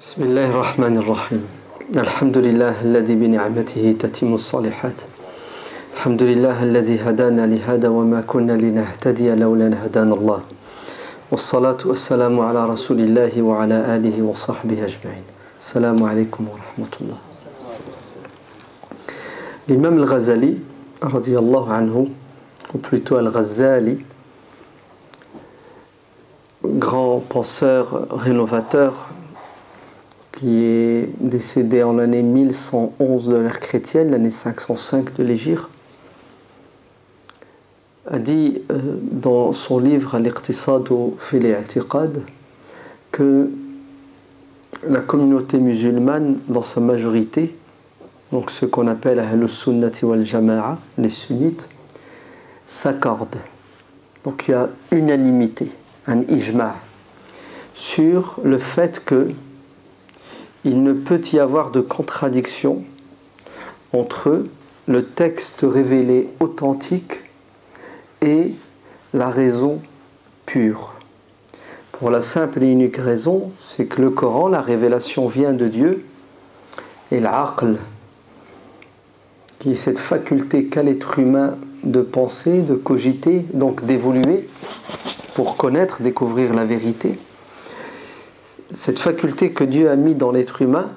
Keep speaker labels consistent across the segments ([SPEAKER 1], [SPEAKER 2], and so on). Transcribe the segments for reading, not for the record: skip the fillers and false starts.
[SPEAKER 1] بسم الله الرحمن الرحيم الحمد لله الذي بنعمته تتم الصالحات الحمد لله الذي هدانا لهذا وما كنا لنهتدي لولا أن هدانا الله والصلاة والسلام على رسول الله وعلى آله وصحبه أجمعين السلام عليكم ورحمة الله. L'imam al-Ghazali radiyallahu anhu, ou plutôt al-Ghazali, grand penseur rénovateur qui est décédé en l'année 1111 de l'ère chrétienne, l'année 505 de l'Hégire, a dit dans son livre Al-Iqtisad fi al-i'tiqad que la communauté musulmane dans sa majorité, donc ce qu'on appelle Ahlus Sunnati wal Jama'a, les sunnites, s'accordent. Donc il y a unanimité, un ijma' sur le fait que il ne peut y avoir de contradiction entre le texte révélé authentique et la raison pure. Pour la simple et unique raison, c'est que le Coran, la révélation vient de Dieu, et l'aql, qui est cette faculté qu'a l'être humain de penser, de cogiter, donc d'évoluer pour connaître, découvrir la vérité. Cette faculté que Dieu a mis dans l'être humain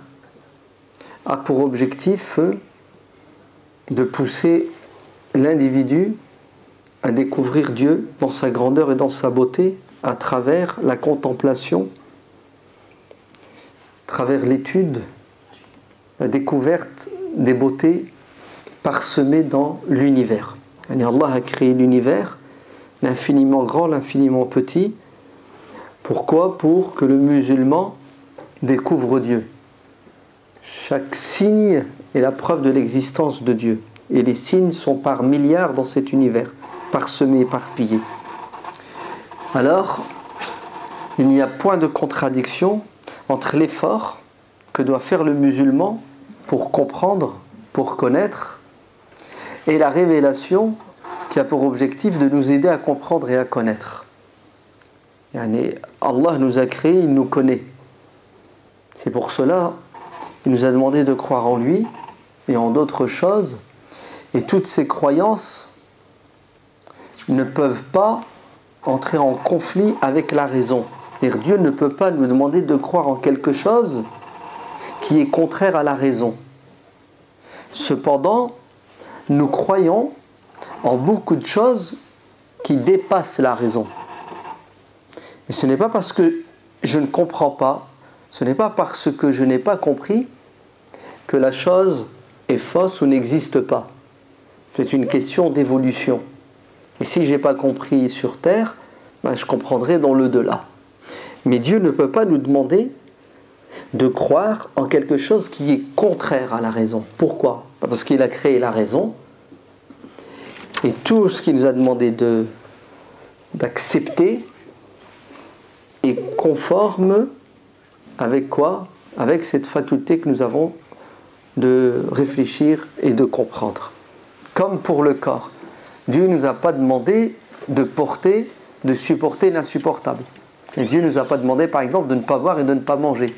[SPEAKER 1] a pour objectif de pousser l'individu à découvrir Dieu dans sa grandeur et dans sa beauté à travers la contemplation, à travers l'étude, la découverte des beautés parsemées dans l'univers. Et Allah a créé l'univers, l'infiniment grand, l'infiniment petit. Pourquoi ? Pour que le musulman découvre Dieu. Chaque signe est la preuve de l'existence de Dieu. Et les signes sont par milliards dans cet univers, parsemés, éparpillés. Alors, il n'y a point de contradiction entre l'effort que doit faire le musulman pour comprendre, pour connaître, et la révélation qui a pour objectif de nous aider à comprendre et à connaître. Allah nous a créés, il nous connaît. C'est pour cela il nous a demandé de croire en lui et en d'autres choses. Et toutes ces croyances ne peuvent pas entrer en conflit avec la raison. Dieu ne peut pas nous demander de croire en quelque chose qui est contraire à la raison. Cependant, nous croyons en beaucoup de choses qui dépassent la raison. Et ce n'est pas parce que je ne comprends pas, ce n'est pas parce que je n'ai pas compris que la chose est fausse ou n'existe pas. C'est une question d'évolution. Et si je n'ai pas compris sur terre, je comprendrai dans l'au-delà. Mais Dieu ne peut pas nous demander de croire en quelque chose qui est contraire à la raison. Pourquoi ? Parce qu'il a créé la raison. Et tout ce qu'il nous a demandé d'accepter est conforme avec quoi ? Avec cette faculté que nous avons de réfléchir et de comprendre. Comme pour le corps. Dieu ne nous a pas demandé de porter, de supporter l'insupportable. Et Dieu ne nous a pas demandé, par exemple, de ne pas boire et de ne pas manger.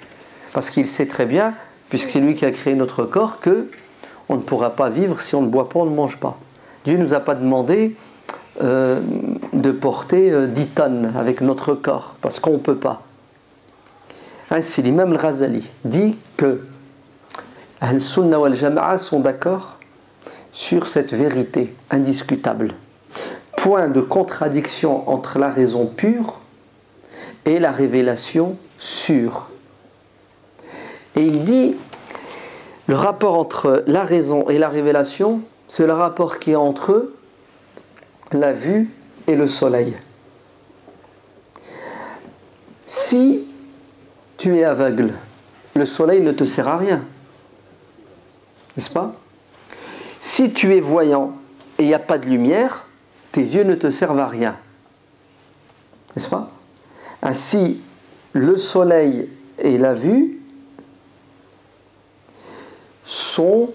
[SPEAKER 1] Parce qu'il sait très bien, puisque c'est lui qui a créé notre corps, qu'on ne pourra pas vivre si on ne boit pas, on ne mange pas. Dieu ne nous a pas demandé de porter 10 tonnes avec notre corps, parce qu'on ne peut pas. Ainsi, l'imam al-Ghazali dit que Ahl-Sunnah wal Jama'a sont d'accord sur cette vérité indiscutable. Point de contradiction entre la raison pure et la révélation sûre. Et il dit, le rapport entre la raison et la révélation, c'est le rapport qui est entre la vue et le soleil. Si tu es aveugle, le soleil ne te sert à rien. N'est-ce pas ? Si tu es voyant et il n'y a pas de lumière, tes yeux ne te servent à rien. N'est-ce pas ? Ainsi, le soleil et la vue sont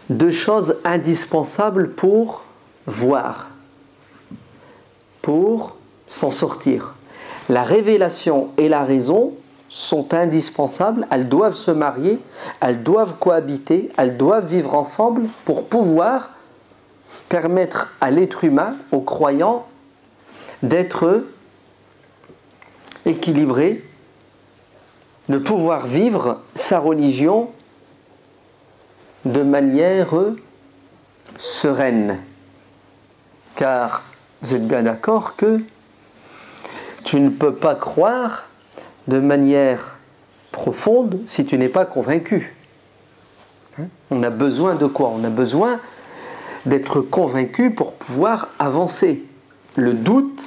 [SPEAKER 1] deux choses indispensables pour voir, pour s'en sortir. La révélation et la raison sont indispensables, elles doivent se marier, elles doivent cohabiter, elles doivent vivre ensemble pour pouvoir permettre à l'être humain, aux croyants, d'être équilibré, de pouvoir vivre sa religion de manière sereine. Car vous êtes bien d'accord que tu ne peux pas croire de manière profonde si tu n'es pas convaincu. On a besoin de quoi? On a besoin d'être convaincu pour pouvoir avancer. Le doute,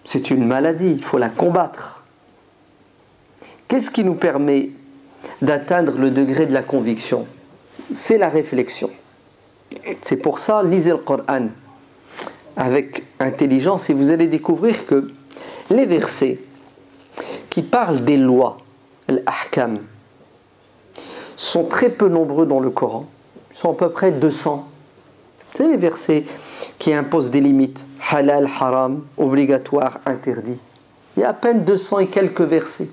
[SPEAKER 1] c'est une maladie, il faut la combattre. Qu'est-ce qui nous permet d'atteindre le degré de la conviction? C'est la réflexion. C'est pour ça, lisez le Coran avec intelligence et vous allez découvrir que les versets qui parlent des lois, l'ahkam, sont très peu nombreux dans le Coran. Ils sont à peu près 200. C'est les versets qui imposent des limites. Halal, haram, obligatoire, interdit. Il y a à peine 200 et quelques versets.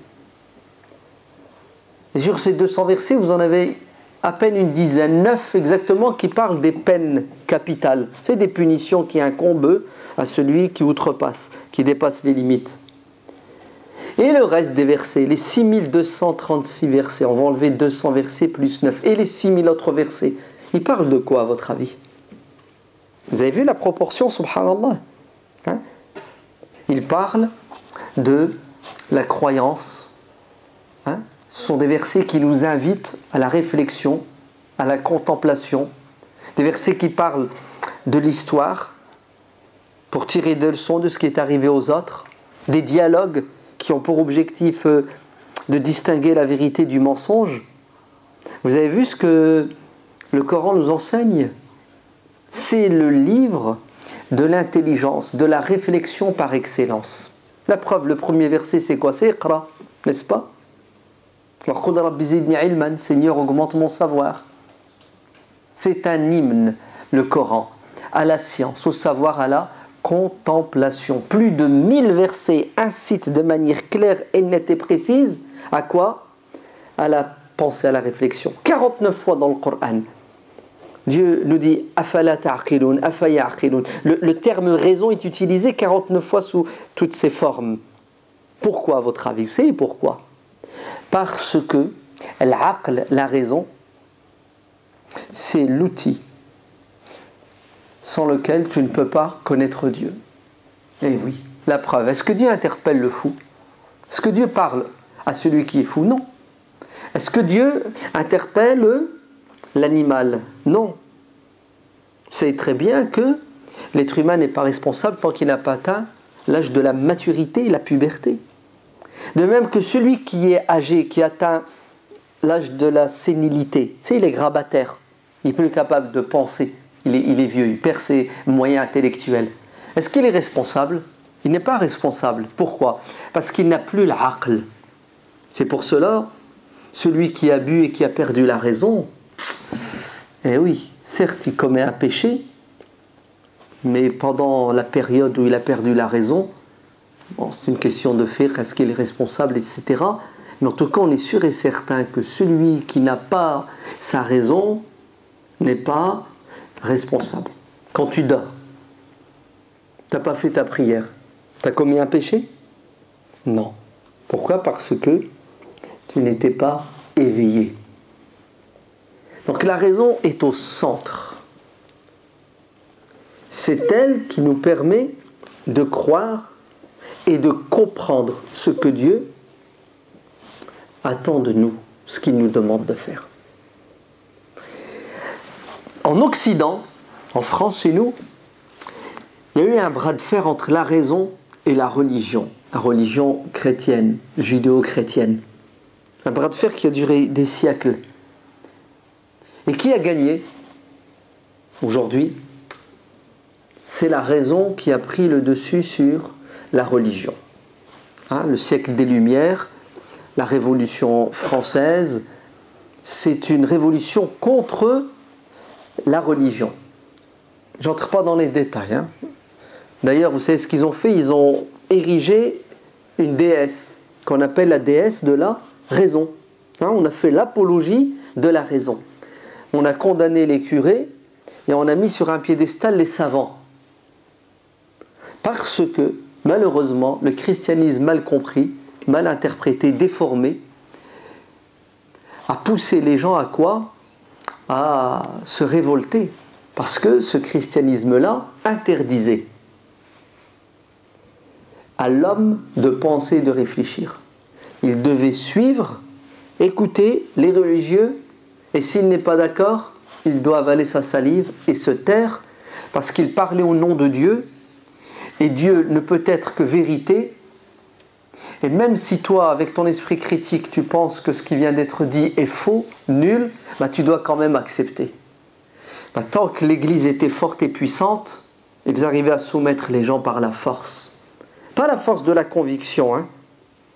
[SPEAKER 1] Et sur ces 200 versets, vous en avez à peine une dizaine, 9 exactement, qui parlent des peines capitales. C'est des punitions qui incombent à celui qui outrepasse, qui dépasse les limites. Et le reste des versets, les 6236 versets, on va enlever 200 versets plus 9, et les 6000 autres versets, ils parlent de quoi à votre avis? Vous avez vu la proportion, subhanallah, hein? Ils parlent de la croyance, hein? Ce sont des versets qui nous invitent à la réflexion, à la contemplation, des versets qui parlent de l'histoire, pour tirer des leçons de ce qui est arrivé aux autres, des dialogues qui ont pour objectif de distinguer la vérité du mensonge. Vous avez vu ce que le Coran nous enseigne? C'est le livre de l'intelligence, de la réflexion par excellence. La preuve, le premier verset, c'est quoi? C'est Iqra, n'est-ce pas? Seigneur, augmente mon savoir. C'est un hymne, le Coran, à la science, au savoir, à la contemplation. Plus de 1000 versets incitent de manière claire et nette et précise à quoi? À la pensée, à la réflexion. 49 fois dans le Coran, Dieu nous dit afala ta'qilun, afa ya'qilun. Le terme raison est utilisé 49 fois sous toutes ses formes. Pourquoi, à votre avis? Vous savez pourquoi? Parce que l'aql, la raison, c'est l'outil sans lequel tu ne peux pas connaître Dieu. Eh oui, la preuve. Est-ce que Dieu interpelle le fou? Est-ce que Dieu parle à celui qui est fou? Non. Est-ce que Dieu interpelle l'animal? Non. Vous savez très bien que l'être humain n'est pas responsable tant qu'il n'a pas atteint l'âge de la maturité et la puberté. De même que celui qui est âgé, qui atteint l'âge de la sénilité, il est grabataire, il n'est plus capable de penser, il est vieux, il perd ses moyens intellectuels. Est-ce qu'il est responsable? Il n'est pas responsable. Pourquoi? Parce qu'il n'a plus l'aql. C'est pour cela, celui qui a bu et qui a perdu la raison, eh oui, certes il commet un péché, mais pendant la période où il a perdu la raison, bon, c'est une question de fait, est-ce qu'il est responsable, etc. Mais en tout cas, on est sûr et certain que celui qui n'a pas sa raison n'est pas responsable. Quand tu dors, tu n'as pas fait ta prière, tu as commis un péché? Non. Pourquoi? Parce que tu n'étais pas éveillé. Donc la raison est au centre. C'est elle qui nous permet de croire et de comprendre ce que Dieu attend de nous, ce qu'il nous demande de faire. En Occident, en France, chez nous, il y a eu un bras de fer entre la raison et la religion chrétienne, judéo-chrétienne. Un bras de fer qui a duré des siècles. Et qui a gagné aujourd'hui? C'est la raison qui a pris le dessus sur la religion. Hein, le siècle des Lumières, la Révolution française, c'est une révolution contre la religion. J'entre pas dans les détails. Hein. D'ailleurs, vous savez ce qu'ils ont fait? Ils ont érigé une déesse qu'on appelle la déesse de la raison. Hein, on a fait l'apologie de la raison. On a condamné les curés et on a mis sur un piédestal les savants. Parce que, malheureusement, le christianisme mal compris, mal interprété, déformé, a poussé les gens à quoi? À se révolter. Parce que ce christianisme-là interdisait à l'homme de penser et de réfléchir. Il devait suivre, écouter les religieux, et s'il n'est pas d'accord, il doit avaler sa salive et se taire, parce qu'il parlait au nom de Dieu, et Dieu ne peut être que vérité. Et même si toi, avec ton esprit critique, tu penses que ce qui vient d'être dit est faux, nul, bah, tu dois quand même accepter. Bah, tant que l'Église était forte et puissante, ils arrivaient à soumettre les gens par la force. Pas la force de la conviction, hein,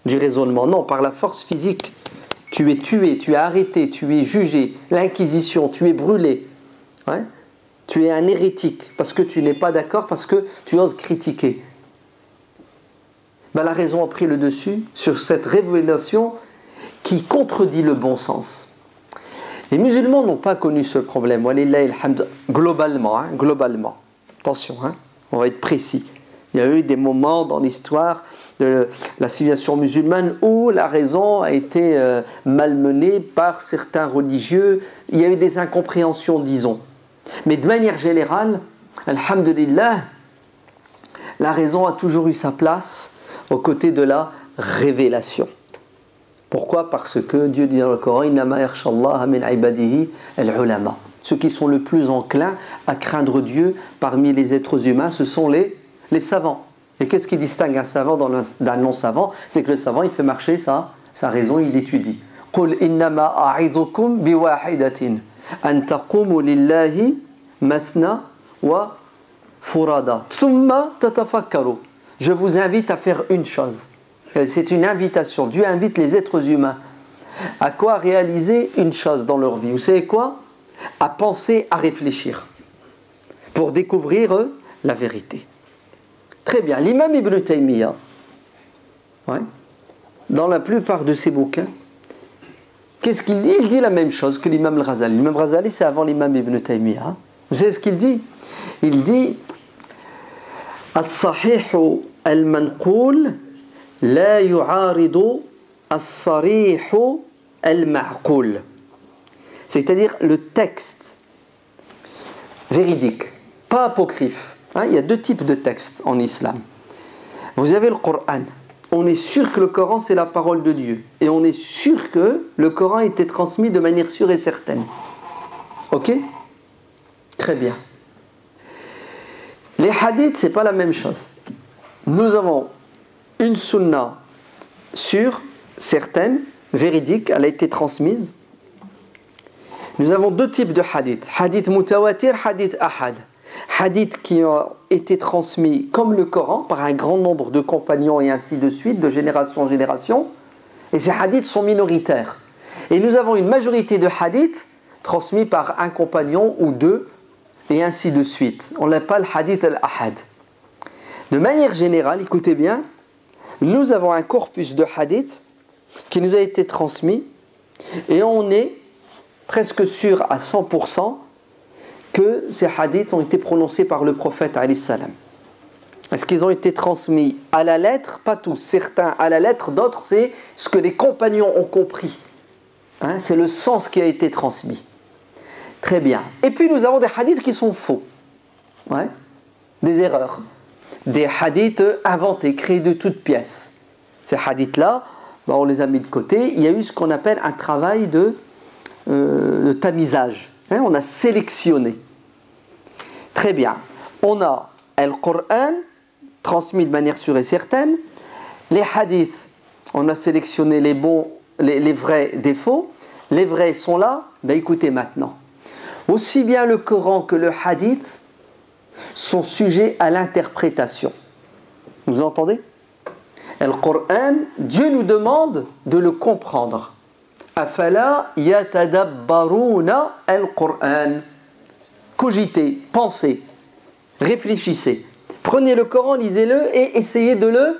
[SPEAKER 1] du raisonnement, non, par la force physique. Tu es tué, tu es arrêté, tu es jugé, l'inquisition, tu es brûlé. Ouais. Tu es un hérétique parce que tu n'es pas d'accord, parce que tu oses critiquer. Ben, la raison a pris le dessus sur cette révélation qui contredit le bon sens. Les musulmans n'ont pas connu ce problème, globalement, hein, globalement. Attention, hein, on va être précis. Il y a eu des moments dans l'histoire de la civilisation musulmane où la raison a été malmenée par certains religieux. Il y a eu des incompréhensions, disons. Mais de manière générale, alhamdulillah, la raison a toujours eu sa place aux côtés de la révélation. Pourquoi? Parce que Dieu dit dans le Coran, innama yakhshallaha min ibadihi al-ulama. Ceux qui sont le plus enclins à craindre Dieu parmi les êtres humains, ce sont les savants. Et qu'est-ce qui distingue un savant d'un non-savant? C'est que le savant, il fait marcher sa raison, il étudie. Qul innama a'izukum biwahidatin an taqumu lillahi mathna wa furada thumma tatafakkaru. Je vous invite à faire une chose. C'est une invitation. Dieu invite les êtres humains à quoi? Réaliser une chose dans leur vie. Vous savez quoi? À penser, à réfléchir pour découvrir la vérité. Très bien. L'imam Ibn Taymiyyah, ouais, dans la plupart de ses bouquins, qu'est-ce qu'il dit? Il dit la même chose que l'imam al-Ghazali. L'imam al-Ghazali, c'est avant l'imam Ibn Taymiyyah. Vous savez ce qu'il dit? Il dit as-sahihu al-manqul la yu'aridu as-sarihu al-ma'qul. C'est-à-dire le texte véridique, pas apocryphe. Hein, il y a deux types de textes en islam. Vous avez le Coran. On est sûr que le Coran, c'est la parole de Dieu. Et on est sûr que le Coran a été transmis de manière sûre et certaine. Ok? Très bien. Les hadiths, c'est pas la même chose. Nous avons une sunna sûre, certaine, véridique, elle a été transmise. Nous avons deux types de hadiths. Hadith mutawatir, hadith ahad. Hadiths qui ont été transmis comme le Coran par un grand nombre de compagnons et ainsi de suite, de génération en génération. Et ces hadiths sont minoritaires. Et nous avons une majorité de hadiths transmis par un compagnon ou deux et ainsi de suite. On l'appelle hadith al-ahad. De manière générale, écoutez bien, nous avons un corpus de hadiths qui nous a été transmis et on est presque sûr à 100% que ces hadiths ont été prononcés par le prophète alayhi salam. Est-ce qu'ils ont été transmis à la lettre? Pas tous, certains à la lettre, d'autres c'est ce que les compagnons ont compris. Hein, c'est le sens qui a été transmis. Très bien. Et puis nous avons des hadiths qui sont faux. Ouais. Des erreurs. Des hadiths inventés, créés de toutes pièces. Ces hadiths-là, ben, on les a mis de côté. Il y a eu ce qu'on appelle un travail de tamisage. Hein, on a sélectionné. Très bien. On a le Coran, transmis de manière sûre et certaine. Les hadiths, on a sélectionné les bons, les vrais des faux. Les vrais sont là. Ben, écoutez maintenant. Aussi bien le Coran que le hadith sont sujets à l'interprétation. Vous entendez? Le Coran, Dieu nous demande de le comprendre. Afala yatadabbaruna al-Qur'an. Cogitez, pensez, réfléchissez. Prenez le Coran, lisez-le et essayez de le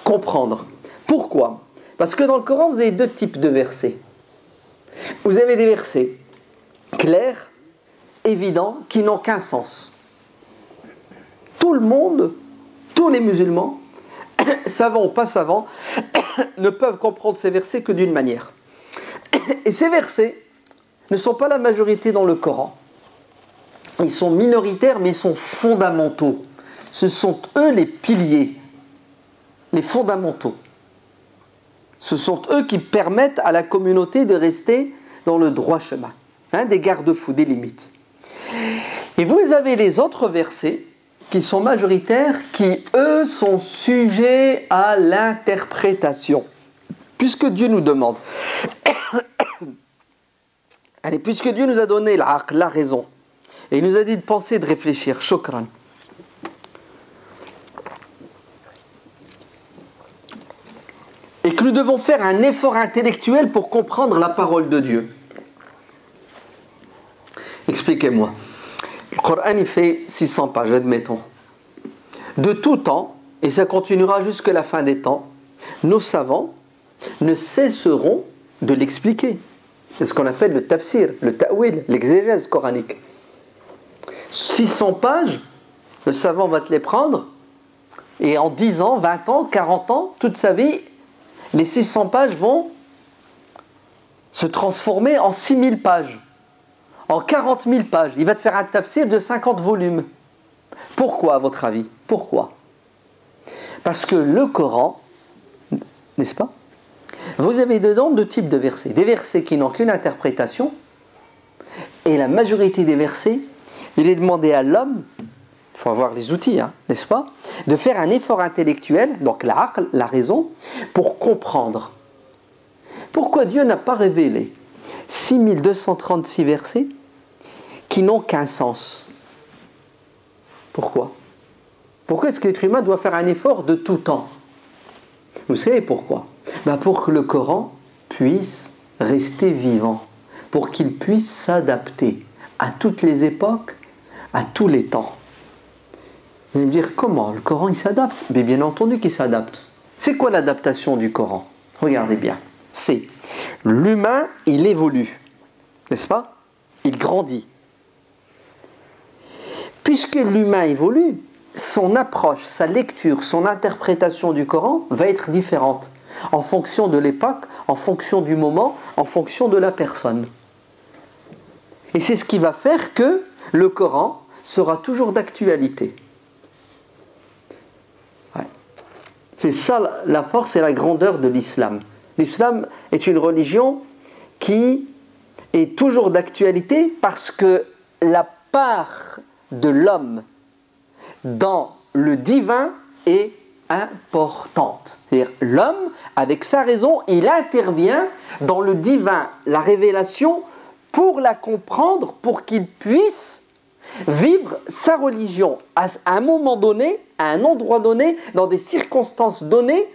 [SPEAKER 1] comprendre. Pourquoi? Parce que dans le Coran, vous avez deux types de versets. Vous avez des versets clairs, évidents, qui n'ont qu'un sens. Tout le monde, tous les musulmans, savants ou pas savants, ne peuvent comprendre ces versets que d'une manière. Et ces versets ne sont pas la majorité dans le Coran. Ils sont minoritaires, mais ils sont fondamentaux. Ce sont eux les piliers, les fondamentaux. Ce sont eux qui permettent à la communauté de rester dans le droit chemin, des garde-fous, des limites. Et vous avez les autres versets qui sont majoritaires, qui eux sont sujets à l'interprétation. Puisque Dieu nous demande, allez, puisque Dieu nous a donné la raison, et il nous a dit de penser, de réfléchir, shukran. Et que nous devons faire un effort intellectuel pour comprendre la parole de Dieu. Expliquez-moi. Le Coran, il fait 600 pages, admettons. De tout temps, et ça continuera jusqu'à la fin des temps, nos savants ne cesseront de l'expliquer. C'est ce qu'on appelle le tafsir, le ta'wil, l'exégèse coranique. 600 pages, le savant va te les prendre, et en 10 ans, 20 ans, 40 ans, toute sa vie, les 600 pages vont se transformer en 6000 pages, en 40 000 pages. Il va te faire un tafsir de 50 volumes. Pourquoi, à votre avis? Pourquoi? Parce que le Coran, n'est-ce pas? Vous avez dedans deux types de versets. Des versets qui n'ont qu'une interprétation, et la majorité des versets, il est demandé à l'homme, il faut avoir les outils, n'est-ce pas, de faire un effort intellectuel, donc la raison, pour comprendre. Pourquoi Dieu n'a pas révélé 6236 versets qui n'ont qu'un sens? Pourquoi? Pourquoi est-ce que l'être humain doit faire un effort de tout temps? Vous savez pourquoi? Pour que le Coran puisse rester vivant, pour qu'il puisse s'adapter à toutes les époques, à tous les temps. Vous allez me dire, comment? Le Coran, il s'adapte? Mais bien entendu qu'il s'adapte. C'est quoi l'adaptation du Coran? Regardez bien. C'est l'humain, il évolue, n'est-ce pas? Il grandit. Puisque l'humain évolue, son approche, sa lecture, son interprétation du Coran va être différente en fonction de l'époque, en fonction du moment, en fonction de la personne. Et c'est ce qui va faire que le Coran sera toujours d'actualité. Ouais. C'est ça la force et la grandeur de l'islam. L'islam est une religion qui est toujours d'actualité parce que la part de l'homme dans le divin est importante. C'est-à-dire l'homme, avec sa raison, il intervient dans le divin, la révélation, pour la comprendre, pour qu'il puisse vivre sa religion à un moment donné, à un endroit donné, dans des circonstances données,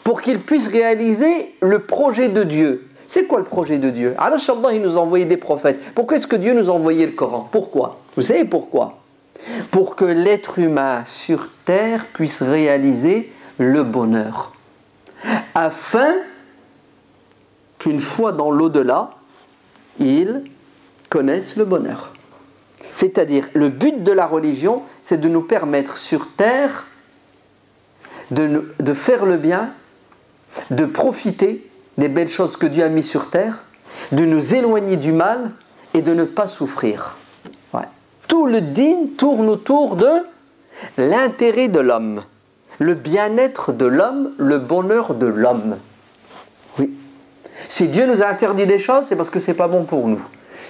[SPEAKER 1] pour qu'il puisse réaliser le projet de Dieu. C'est quoi le projet de Dieu? Allah, il nous a envoyé des prophètes. Pourquoi est-ce que Dieu nous a envoyé le Coran? Pourquoi? Vous savez pourquoi? Pour que l'être humain sur terre puisse réaliser le bonheur. Afin qu'une fois dans l'au-delà, ils connaissent le bonheur. C'est-à-dire, le but de la religion, c'est de nous permettre sur terre de faire le bien, de profiter des belles choses que Dieu a mises sur terre, de nous éloigner du mal et de ne pas souffrir. Ouais. Tout le dîn tourne autour de l'intérêt de l'homme, le bien-être de l'homme, le bonheur de l'homme. Oui. Si Dieu nous a interdit des choses, c'est parce que ce n'est pas bon pour nous.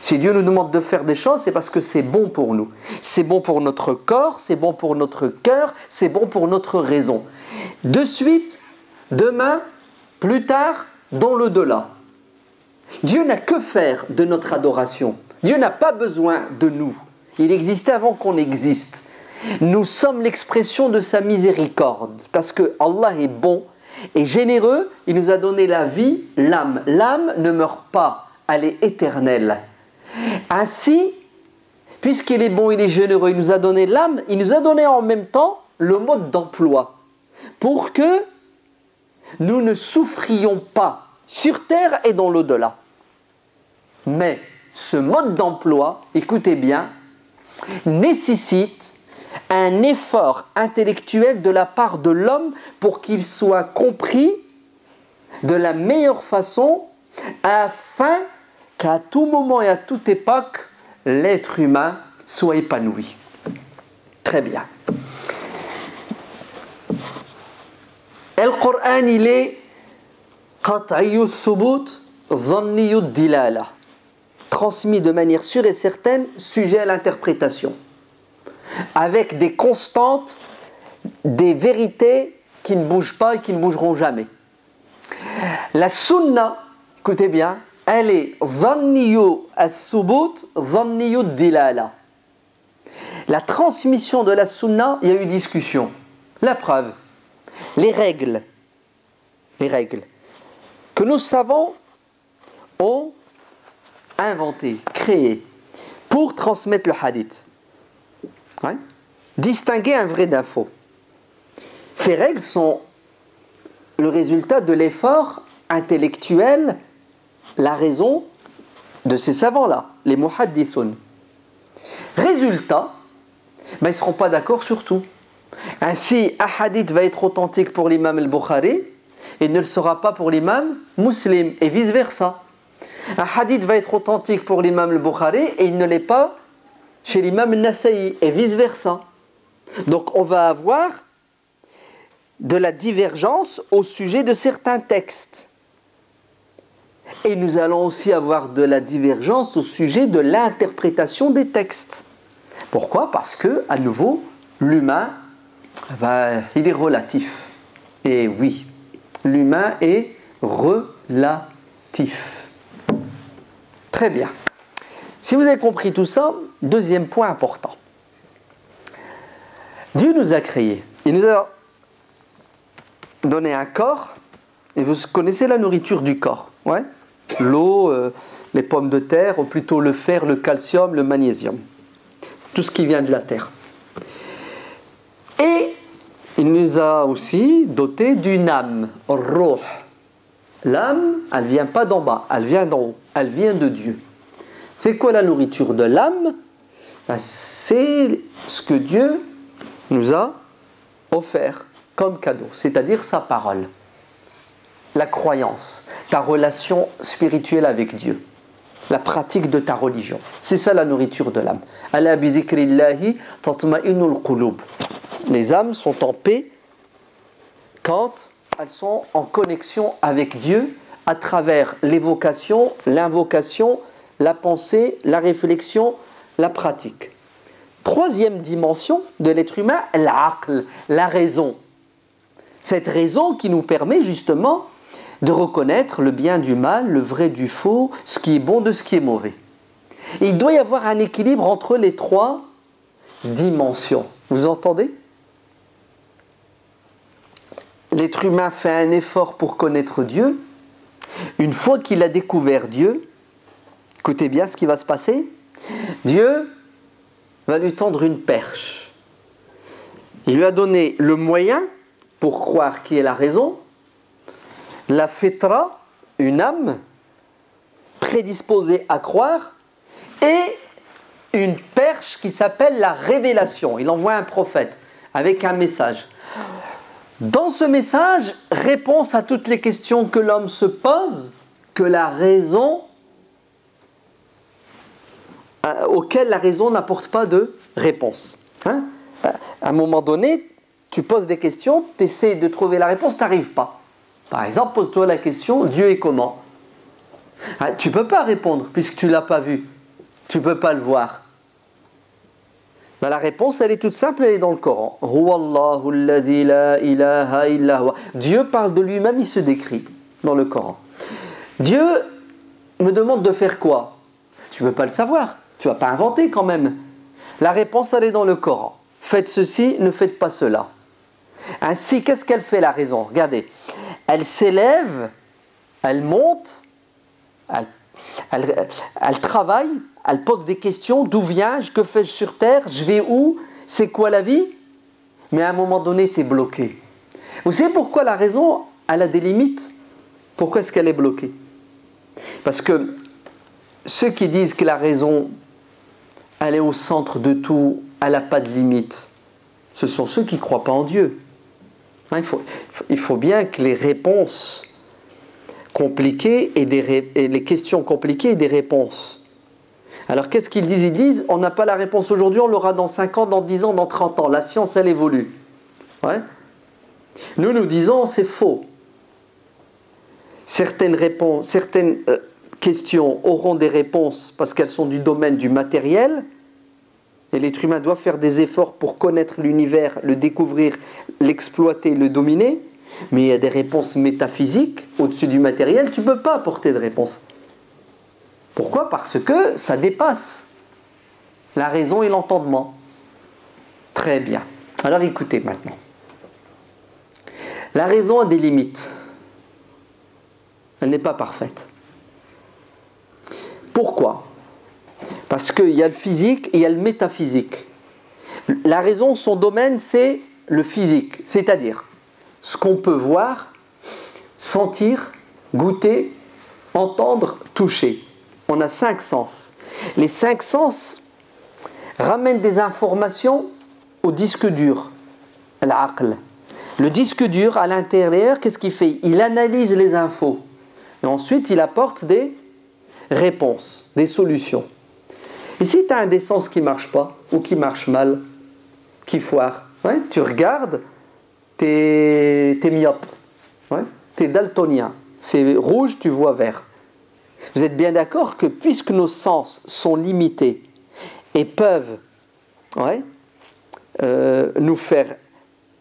[SPEAKER 1] Si Dieu nous demande de faire des choses, c'est parce que c'est bon pour nous. C'est bon pour notre corps, c'est bon pour notre cœur, c'est bon pour notre raison. De suite, demain, plus tard, dans l'au-delà. Dieu n'a que faire de notre adoration. Dieu n'a pas besoin de nous. Il existait avant qu'on existe. Nous sommes l'expression de sa miséricorde. Parce que Allah est bon et généreux. Il nous a donné la vie, l'âme. L'âme ne meurt pas, elle est éternelle. Ainsi, puisqu'il est bon, il est généreux, il nous a donné l'âme, il nous a donné en même temps le mode d'emploi. Pour que nous ne souffrions pas sur terre et dans l'au-delà. Mais ce mode d'emploi, écoutez bien, nécessite un effort intellectuel de la part de l'homme pour qu'il soit compris de la meilleure façon afin qu'à tout moment et à toute époque, l'être humain soit épanoui. Très bien. Le Coran, il est qat'iyyu thubut, dhanniyyu dilala, transmis de manière sûre et certaine, sujet à l'interprétation, avec des constantes, des vérités qui ne bougent pas et qui ne bougeront jamais. La sunna, écoutez bien, elle est dhanniyyu thubut, dhanniyyu dilala. La transmission de la sunna, il y a eu discussion. La preuve, les règles que nos savants ont inventées, créées pour transmettre le hadith. Ouais. Distinguer un vrai d'un faux. Ces règles sont le résultat de l'effort intellectuel, la raison de ces savants-là, les muhaddithun. Résultat, ils ne seront pas d'accord sur tout. Ainsi, un hadith va être authentique pour l'imam al-Bukhari et ne le sera pas pour l'imam Muslim, et vice-versa. Un hadith va être authentique pour l'imam al-Bukhari et il ne l'est pas chez l'imam al-Nasa'i, et vice-versa. Donc on va avoir de la divergence au sujet de certains textes. Et nous allons aussi avoir de la divergence au sujet de l'interprétation des textes. Pourquoi ? Parce que, à nouveau, l'humain, il est relatif. Et oui, l'humain est relatif. Très bien. Si vous avez compris tout ça, deuxième point important. Dieu nous a créés. Il nous a donné un corps. Et vous connaissez la nourriture du corps, ouais ? L'eau, les pommes de terre, ou plutôt le fer, le calcium, le magnésium. Tout ce qui vient de la terre. Et il nous a aussi doté d'une âme, ruh. L'âme, elle ne vient pas d'en bas, elle vient d'en haut, elle vient de Dieu. C'est quoi la nourriture de l'âme ? C'est ce que Dieu nous a offert comme cadeau, c'est-à-dire sa parole. La croyance, ta relation spirituelle avec Dieu, la pratique de ta religion. C'est ça la nourriture de l'âme. Ala bi dhikrillahi tatma'innul qulub. Les âmes sont en paix quand elles sont en connexion avec Dieu à travers l'évocation, l'invocation, la pensée, la réflexion, la pratique. Troisième dimension de l'être humain, l'aql, la raison. Cette raison qui nous permet justement de reconnaître le bien du mal, le vrai du faux, ce qui est bon de ce qui est mauvais. Et il doit y avoir un équilibre entre les trois dimensions. Vous entendez ? L'être humain fait un effort pour connaître Dieu. Une fois qu'il a découvert Dieu, écoutez bien ce qui va se passer. Dieu va lui tendre une perche. Il lui a donné le moyen pour croire qui est la raison, la fitra, une âme prédisposée à croire, et une perche qui s'appelle la révélation. Il envoie un prophète avec un message. Dans ce message, réponse à toutes les questions que l'homme se pose, que la raison, auxquelles la raison n'apporte pas de réponse. À un moment donné, tu poses des questions, tu essaies de trouver la réponse, tu n'arrives pas. Par exemple, pose-toi la question, Dieu est comment ? Tu ne peux pas répondre puisque tu ne l'as pas vu. Tu ne peux pas le voir. La réponse, elle est toute simple, elle est dans le Coran. Huwallahu alladhi la ilaha illa huwa. Dieu parle de lui-même, il se décrit dans le Coran. Dieu me demande de faire quoi ? Tu ne peux pas le savoir. Tu ne vas pas inventer quand même. La réponse, elle est dans le Coran. Faites ceci, ne faites pas cela. Ainsi, qu'est-ce qu'elle fait la raison ? Regardez. Elle s'élève, elle monte, elle travaille, elle pose des questions. D'où viens-je ? Que fais-je sur terre ? Je vais où ? C'est quoi la vie ? Mais à un moment donné, tu es bloqué. Vous savez pourquoi la raison, elle a des limites. Pourquoi est-ce qu'elle est bloquée? Parce que ceux qui disent que la raison, elle est au centre de tout, elle n'a pas de limite, ce sont ceux qui ne croient pas en Dieu. Hein, il faut bien que les réponses compliquées et les questions compliquées aient des réponses. Alors qu'est-ce qu'ils disent? Ils disent, on n'a pas la réponse aujourd'hui, on l'aura dans 5 ans, dans 10 ans, dans 30 ans. La science, elle évolue. Ouais. Nous disons, c'est faux. Certaines questions auront des réponses parce qu'elles sont du domaine du matériel, et l'être humain doit faire des efforts pour connaître l'univers, le découvrir, l'exploiter, le dominer. Mais il y a des réponses métaphysiques au-dessus du matériel, tu ne peux pas apporter de réponse. Pourquoi? Parce que ça dépasse la raison et l'entendement. Très bien. Alors écoutez maintenant. La raison a des limites. Elle n'est pas parfaite. Pourquoi? Parce qu'il y a le physique et il y a le métaphysique. La raison, son domaine, c'est le physique, c'est-à-dire ce qu'on peut voir, sentir, goûter, entendre, toucher. On a 5 sens. Les 5 sens ramènent des informations au disque dur, l'aql. Le disque dur, à l'intérieur, qu'est-ce qu'il fait? Il analyse les infos. Et ensuite, il apporte des réponses, des solutions. Et si tu as un des sens qui ne marche pas, ou qui marche mal, qui foire, ouais, tu regardes, t'es myope, ouais, t'es daltonien. C'est rouge, tu vois vert. Vous êtes bien d'accord que puisque nos sens sont limités et peuvent nous faire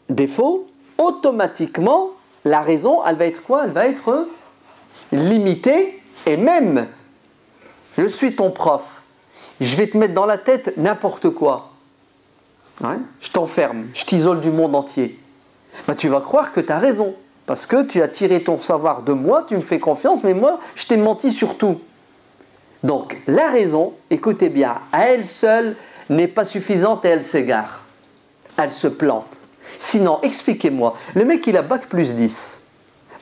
[SPEAKER 1] défaut, automatiquement, la raison, elle va être quoi? Elle va être limitée. Et même, je suis ton prof, je vais te mettre dans la tête n'importe quoi. Ouais, je t'enferme, je t'isole du monde entier. Ben, tu vas croire que tu as raison. Parce que tu as tiré ton savoir de moi, tu me fais confiance, mais moi, je t'ai menti sur tout. Donc, la raison, écoutez bien, à elle seule n'est pas suffisante et elle s'égare. Elle se plante. Sinon, expliquez-moi, le mec, il a bac plus 10,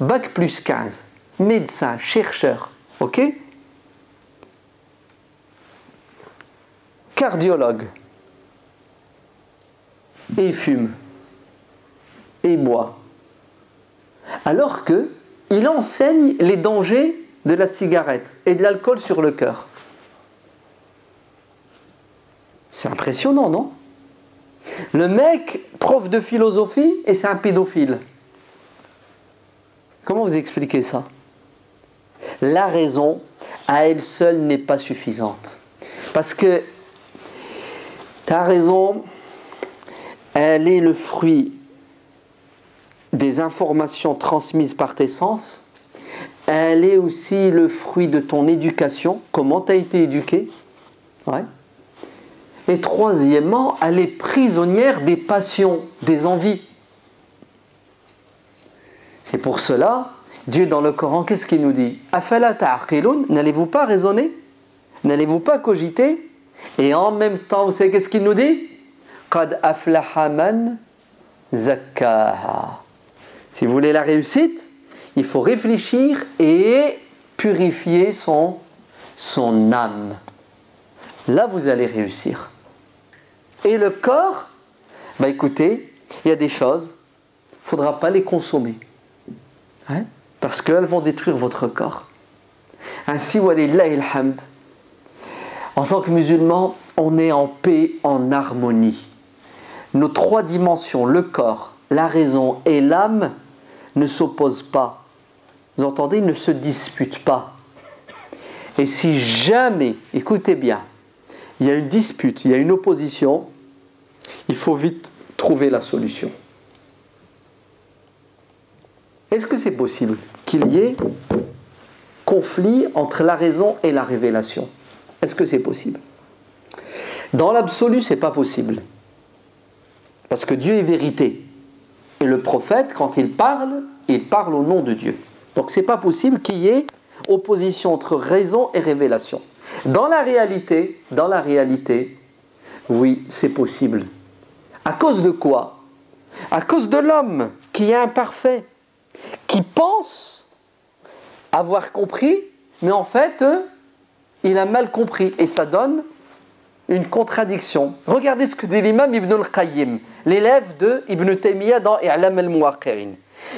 [SPEAKER 1] bac plus 15, médecin, chercheur, ok? Cardiologue. Et il fume. Et il boit. Alors qu'il enseigne les dangers de la cigarette et de l'alcool sur le cœur. C'est impressionnant, non? Le mec, prof de philosophie, et c'est un pédophile. Comment vous expliquez ça? La raison, à elle seule, n'est pas suffisante. Parce que ta raison, elle est le fruit des informations transmises par tes sens, elle est aussi le fruit de ton éducation, comment tu as été éduqué. Ouais. Et troisièmement, elle est prisonnière des passions, des envies. C'est pour cela, Dieu dans le Coran, qu'est-ce qu'il nous dit? Afala ta'aqilun, n'allez-vous pas raisonner? N'allez-vous pas cogiter? Et en même temps, vous savez qu'est-ce qu'il nous dit? Qad aflaha man zakkaha. Si vous voulez la réussite, il faut réfléchir et purifier son âme. Là, vous allez réussir. Et le corps, bah écoutez, il y a des choses, il ne faudra pas les consommer. Hein? Parce qu'elles vont détruire votre corps. Ainsi, walillahi alhamd. En tant que musulmans, on est en paix, en harmonie. Nos 3 dimensions, le corps, la raison et l'âme, ne s'opposent pas. Vous entendez? Ils ne se disputent pas. Et si jamais, écoutez bien, il y a une dispute, il y a une opposition, il faut vite trouver la solution. Est-ce que c'est possible qu'il y ait conflit entre la raison et la révélation? Est-ce que c'est possible? Dans l'absolu, ce n'est pas possible. Parce que Dieu est vérité. Et le prophète, quand il parle au nom de Dieu. Donc ce n'est pas possible qu'il y ait opposition entre raison et révélation. Dans la réalité, oui, c'est possible. À cause de quoi? À cause de l'homme qui est imparfait, qui pense avoir compris, mais en fait, il a mal compris. Et ça donne une contradiction. Regardez ce que dit l'imam Ibn al-Qayyim, l'élève de Ibn Taymiyyah dans I'lam al-Muwaqqi'in.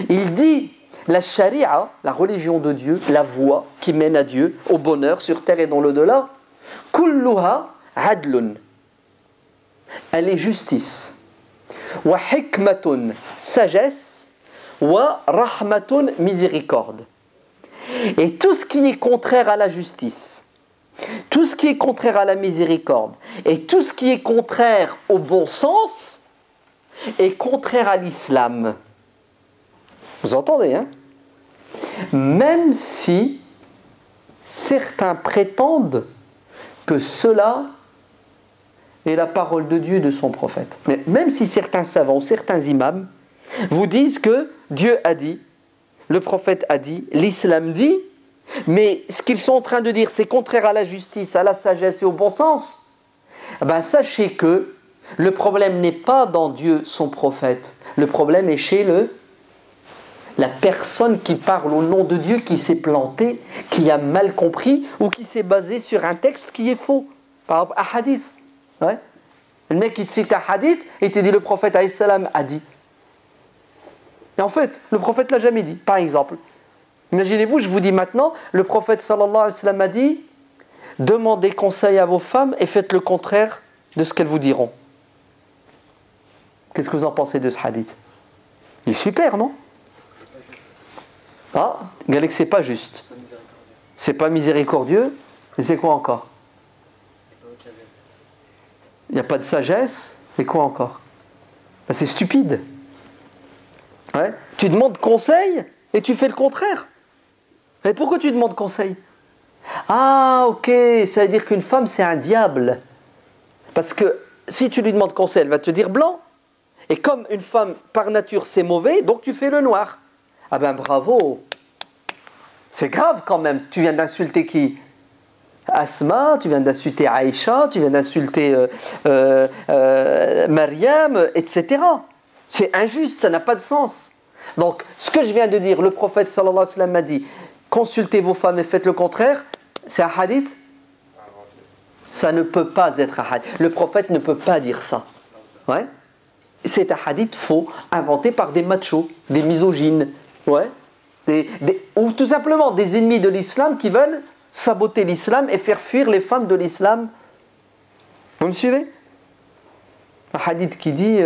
[SPEAKER 1] Il dit, la charia, la religion de Dieu, la voie qui mène à Dieu, au bonheur sur terre et dans l'au-delà, kulluha adlun. Elle est justice. Wa hikmatun, sagesse. Wa rahmatun, miséricorde. Et tout ce qui est contraire à la justice, tout ce qui est contraire à la miséricorde, et tout ce qui est contraire au bon sens, est contraire à l'islam. Vous entendez, hein? Même si certains prétendent que cela est la parole de Dieu et de son prophète. Mais même si certains savants, certains imams, vous disent que Dieu a dit, le prophète a dit, l'islam dit, mais ce qu'ils sont en train de dire, c'est contraire à la justice, à la sagesse et au bon sens, ben sachez que le problème n'est pas dans Dieu, son prophète. Le problème est chez la personne qui parle au nom de Dieu, qui s'est plantée, qui a mal compris ou qui s'est basé sur un texte qui est faux. Par exemple, un hadith. Ouais. Le mec qui te cite un hadith et te dit le prophète alayhi salam a dit. Et en fait, le prophète ne l'a jamais dit. Par exemple, imaginez-vous, je vous dis maintenant, le prophète sallallahu alayhi wa sallam a dit demandez conseil à vos femmes et faites le contraire de ce qu'elles vous diront. Qu'est-ce que vous en pensez de ce hadith? Il est super, non? Ah, Galek, c'est pas juste. C'est pas miséricordieux. Et c'est quoi encore? Il n'y a pas de sagesse. Et quoi encore? Ben, c'est stupide. Ouais. Tu demandes conseil et tu fais le contraire. Et pourquoi tu demandes conseil? Ah, ok, ça veut dire qu'une femme c'est un diable. Parce que si tu lui demandes conseil, elle va te dire blanc. Et comme une femme par nature c'est mauvais, donc tu fais le noir. Ah ben bravo. C'est grave quand même. Tu viens d'insulter qui? Asma, tu viens d'insulter Aïcha, tu viens d'insulter Mariam, etc. C'est injuste, ça n'a pas de sens. Donc, ce que je viens de dire, le prophète sallallahu alayhi wa sallam m'a dit consultez vos femmes et faites le contraire, c'est un hadith? Ça ne peut pas être un hadith. Le prophète ne peut pas dire ça. Ouais? C'est un hadith faux, inventé par des machos, des misogynes, ouais? Ou tout simplement des ennemis de l'islam qui veulent saboter l'islam et faire fuir les femmes de l'islam. Vous me suivez? Un hadith qui dit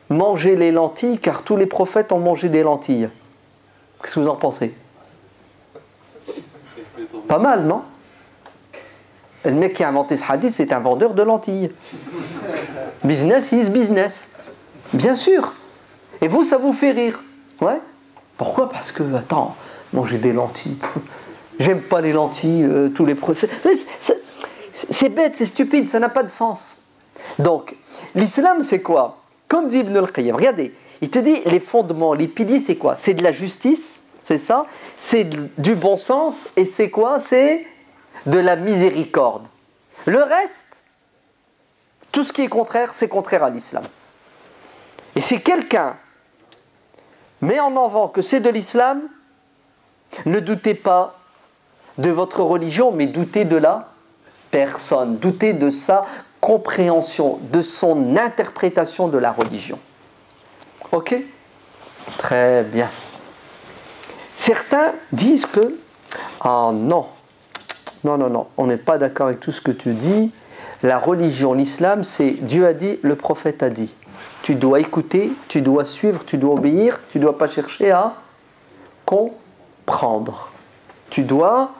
[SPEAKER 1] mangez les lentilles car tous les prophètes ont mangé des lentilles. Qu'est-ce que vous en pensez? Pas mal, non? Le mec qui a inventé ce hadith, c'est un vendeur de lentilles. Business is business. Bien sûr. Et vous, ça vous fait rire. Ouais. Pourquoi? Parce que, attends, manger des lentilles. J'aime pas les lentilles, tous les procès. C'est bête, c'est stupide, ça n'a pas de sens. Donc, l'islam, c'est quoi? Comme dit Ibn al-Qayyim, regardez, il te dit les fondements, les piliers, c'est quoi? C'est de la justice, c'est ça? C'est du bon sens, et c'est quoi? C'est de la miséricorde. Le reste, tout ce qui est contraire, c'est contraire à l'islam. Et si quelqu'un met en avant que c'est de l'islam, ne doutez pas de votre religion, mais doutez de la personne, doutez de sa compréhension, de son interprétation de la religion. Ok? Très bien. Certains disent que ah non, on n'est pas d'accord avec tout ce que tu dis. La religion, l'islam, c'est Dieu a dit, le prophète a dit. Tu dois écouter, tu dois suivre, tu dois obéir, tu ne dois pas chercher à comprendre. Tu dois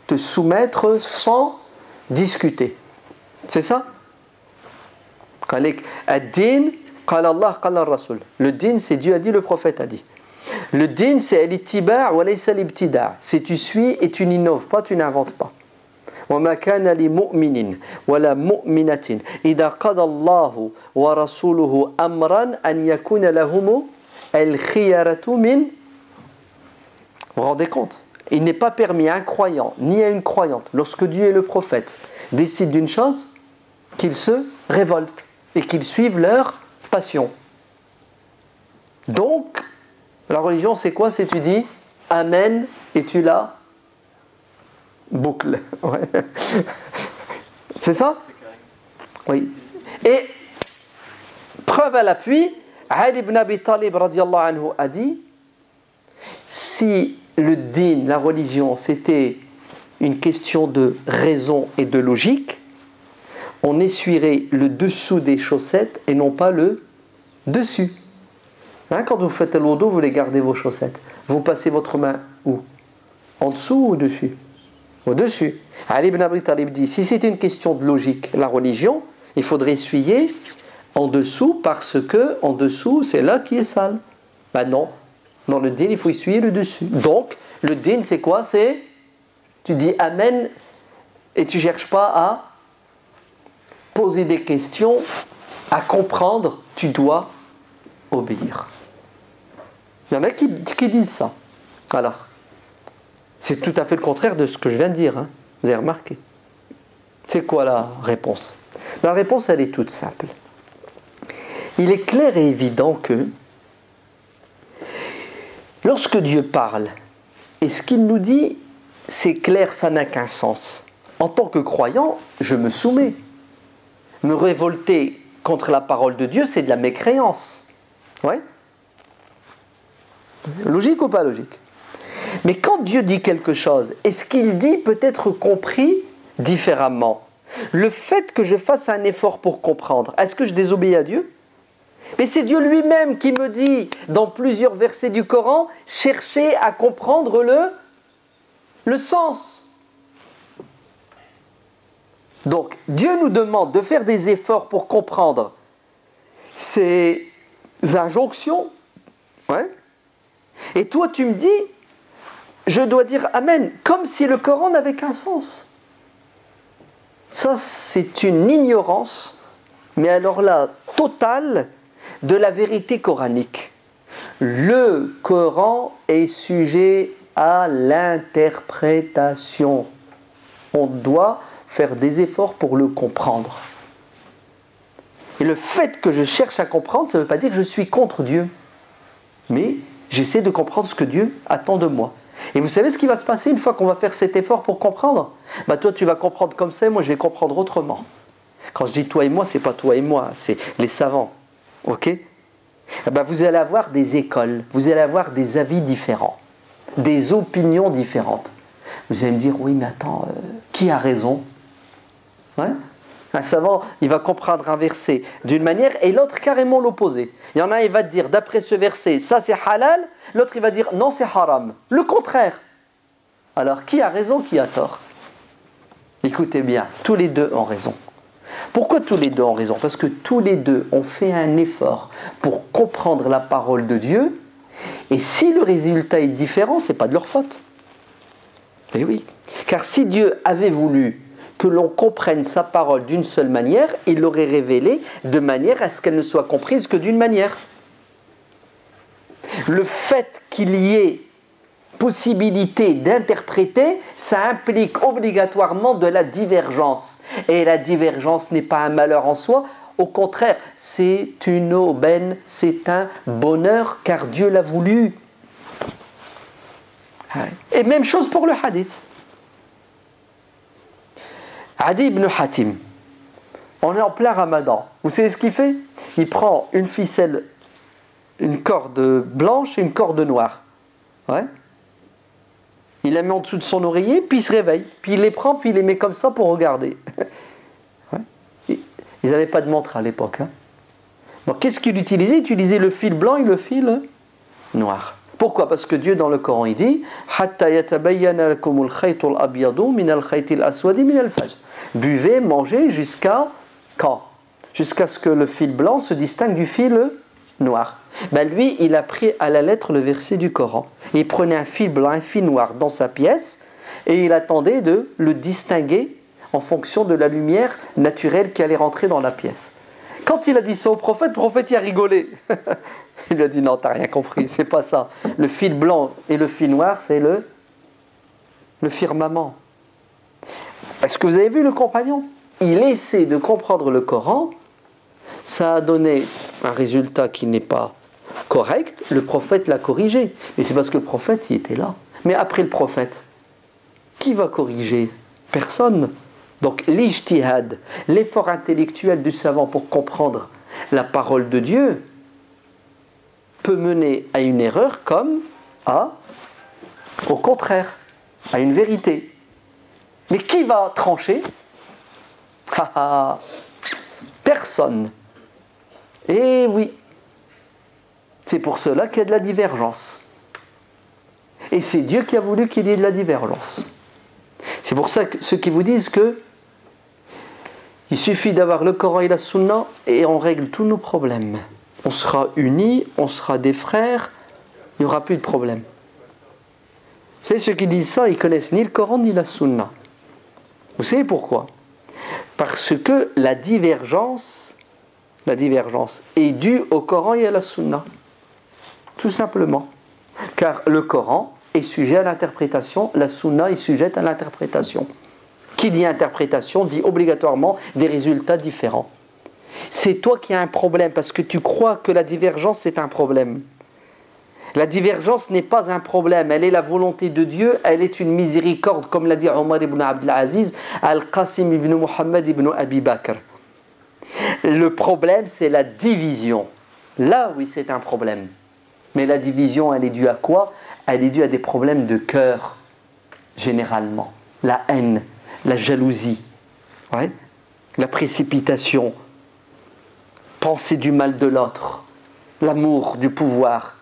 [SPEAKER 1] te soumettre sans discuter. C'est ça? Ad-din, qala Allah, qala Rasul. Le din, c'est Dieu a dit, le prophète a dit. Le din, c'est al-ittiba' wa laysa al-ibtida'. C'est tu suis et tu n'innoves pas, tu n'inventes pas. وما كان لمؤمن ولا مؤمنة إذا قضى الله ورسوله أمرا أن يكون لهم الخيرة من. Vous vous rendez compte? Il n'est pas permis à un croyant ni à une croyante, lorsque Dieu et le prophète décident d'une chose, qu'ils se révoltent et qu'ils suivent leur passion. Donc, La religion, c'est quoi? C'est tu dis Amen et tu la boucles. Ouais. C'est ça? Oui. Et preuve à l'appui, Ali ibn Abi Talib radiallahu anhu a dit, si le din, la religion, c'était une question de raison et de logique, on essuierait le dessous des chaussettes et non pas le dessus. Hein, quand vous faites le wudu, vous les gardez vos chaussettes. Vous passez votre main où? En dessous ou au-dessus? Au-dessus. Ali ibn Abi Talib dit, si c'est une question de logique, la religion, il faudrait essuyer en dessous parce que en dessous, c'est là qui est sale. Ben non. Dans le din, il faut essuyer le dessus. Donc, le din, c'est quoi? C'est, tu dis Amen et tu ne cherches pas à poser des questions, à comprendre, tu dois obéir. Il y en a qui disent ça. Alors, c'est tout à fait le contraire de ce que je viens de dire. Hein. Vous avez remarqué. C'est quoi la réponse? La réponse, elle est toute simple. Il est clair et évident que lorsque Dieu parle, et ce qu'il nous dit, c'est clair, ça n'a qu'un sens. En tant que croyant, je me soumets. Me révolter contre la parole de Dieu, c'est de la mécréance. Ouais? Logique ou pas logique? Mais quand Dieu dit quelque chose, et ce qu'il dit peut être compris différemment, le fait que je fasse un effort pour comprendre, est-ce que je désobéis à Dieu? Mais c'est Dieu lui-même qui me dit, dans plusieurs versets du Coran, cherchez à comprendre le sens. Donc, Dieu nous demande de faire des efforts pour comprendre ces injonctions. Ouais. Et toi, tu me dis, je dois dire Amen, comme si le Coran n'avait qu'un sens. Ça, c'est une ignorance, mais alors là, totale, de la vérité coranique. Le Coran est sujet à l'interprétation. On doit faire des efforts pour le comprendre. Et le fait que je cherche à comprendre, ça ne veut pas dire que je suis contre Dieu. Mais j'essaie de comprendre ce que Dieu attend de moi. Et vous savez ce qui va se passer une fois qu'on va faire cet effort pour comprendre? Bah toi tu vas comprendre comme ça, moi je vais comprendre autrement. Quand je dis toi et moi, c'est pas toi et moi, c'est les savants. Ok? Bah vous allez avoir des écoles, vous allez avoir des avis différents, des opinions différentes. Vous allez me dire, oui mais attends, qui a raison? Ouais? Un savant, il va comprendre un verset d'une manière et l'autre carrément l'opposé. Il y en a, il va te dire, d'après ce verset, ça c'est halal, l'autre il va dire, non c'est haram. Le contraire. Alors, qui a raison, qui a tort? Écoutez bien, tous les deux ont raison. Pourquoi tous les deux ont raison? Parce que tous les deux ont fait un effort pour comprendre la parole de Dieu, et si le résultat est différent, ce n'est pas de leur faute. Eh oui, car si Dieu avait voulu que l'on comprenne sa parole d'une seule manière, il l'aurait révélée de manière à ce qu'elle ne soit comprise que d'une manière. Le fait qu'il y ait possibilité d'interpréter, ça implique obligatoirement de la divergence. Et la divergence n'est pas un malheur en soi, au contraire, c'est une aubaine, c'est un bonheur, car Dieu l'a voulu. Et même chose pour le hadith. Adi ibn Hatim, on est en plein ramadan. Vous savez ce qu'il fait? Il prend une ficelle, une corde blanche et une corde noire. Ouais. Il la met en dessous de son oreiller, puis il se réveille. Puis il les prend, puis il les met comme ça pour regarder. Ouais. Ils n'avaient pas de montre à l'époque. Hein. Donc qu'est-ce qu'il utilisait? Il utilisait le fil blanc et le fil noir. Pourquoi? Parce que Dieu dans le Coran il dit Hatta yatabayyana lakumul khaytul abyadu minal khaytil aswadi minal fajr. Buvez, mangez jusqu'à quand? Jusqu'à ce que le fil blanc se distingue du fil noir. Ben lui, il a pris à la lettre le verset du Coran. Il prenait un fil blanc, un fil noir dans sa pièce et il attendait de le distinguer en fonction de la lumière naturelle qui allait rentrer dans la pièce. Quand il a dit ça au prophète, le prophète il a rigolé. Il lui a dit non, t'as rien compris, c'est pas ça. Le fil blanc et le fil noir, c'est le firmament. Est-ce que vous avez vu le compagnon? Il essaie de comprendre le Coran, ça a donné un résultat qui n'est pas correcte, le prophète l'a corrigé. Mais c'est parce que le prophète, il était là. Mais après le prophète, qui va corriger? Personne. Donc l'ijtihad, l'effort intellectuel du savant pour comprendre la parole de Dieu, peut mener à une erreur comme au contraire, à une vérité. Mais qui va trancher? Personne. Et oui, c'est pour cela qu'il y a de la divergence. Et c'est Dieu qui a voulu qu'il y ait de la divergence. C'est pour ça que ceux qui vous disent que il suffit d'avoir le Coran et la Sunna et on règle tous nos problèmes. On sera unis, on sera des frères, il n'y aura plus de problème. Vous savez, ceux qui disent ça, ils connaissent ni le Coran ni la Sunna. Vous savez pourquoi? Parce que la divergence est due au Coran et à la Sunna. Tout simplement. Car le Coran est sujet à l'interprétation, la Sunna est sujette à l'interprétation. Qui dit interprétation dit obligatoirement des résultats différents. C'est toi qui as un problème parce que tu crois que la divergence c'est un problème. La divergence n'est pas un problème, elle est la volonté de Dieu, elle est une miséricorde, comme l'a dit Omar ibn Abdul Aziz, Al-Qasim ibn Muhammad ibn Abi Bakr. Le problème c'est la division. Là oui c'est un problème. Mais la division elle est due à quoi? Elle est due à des problèmes de cœur, généralement. La haine, la jalousie, ouais, la précipitation, penser du mal de l'autre, l'amour du pouvoir.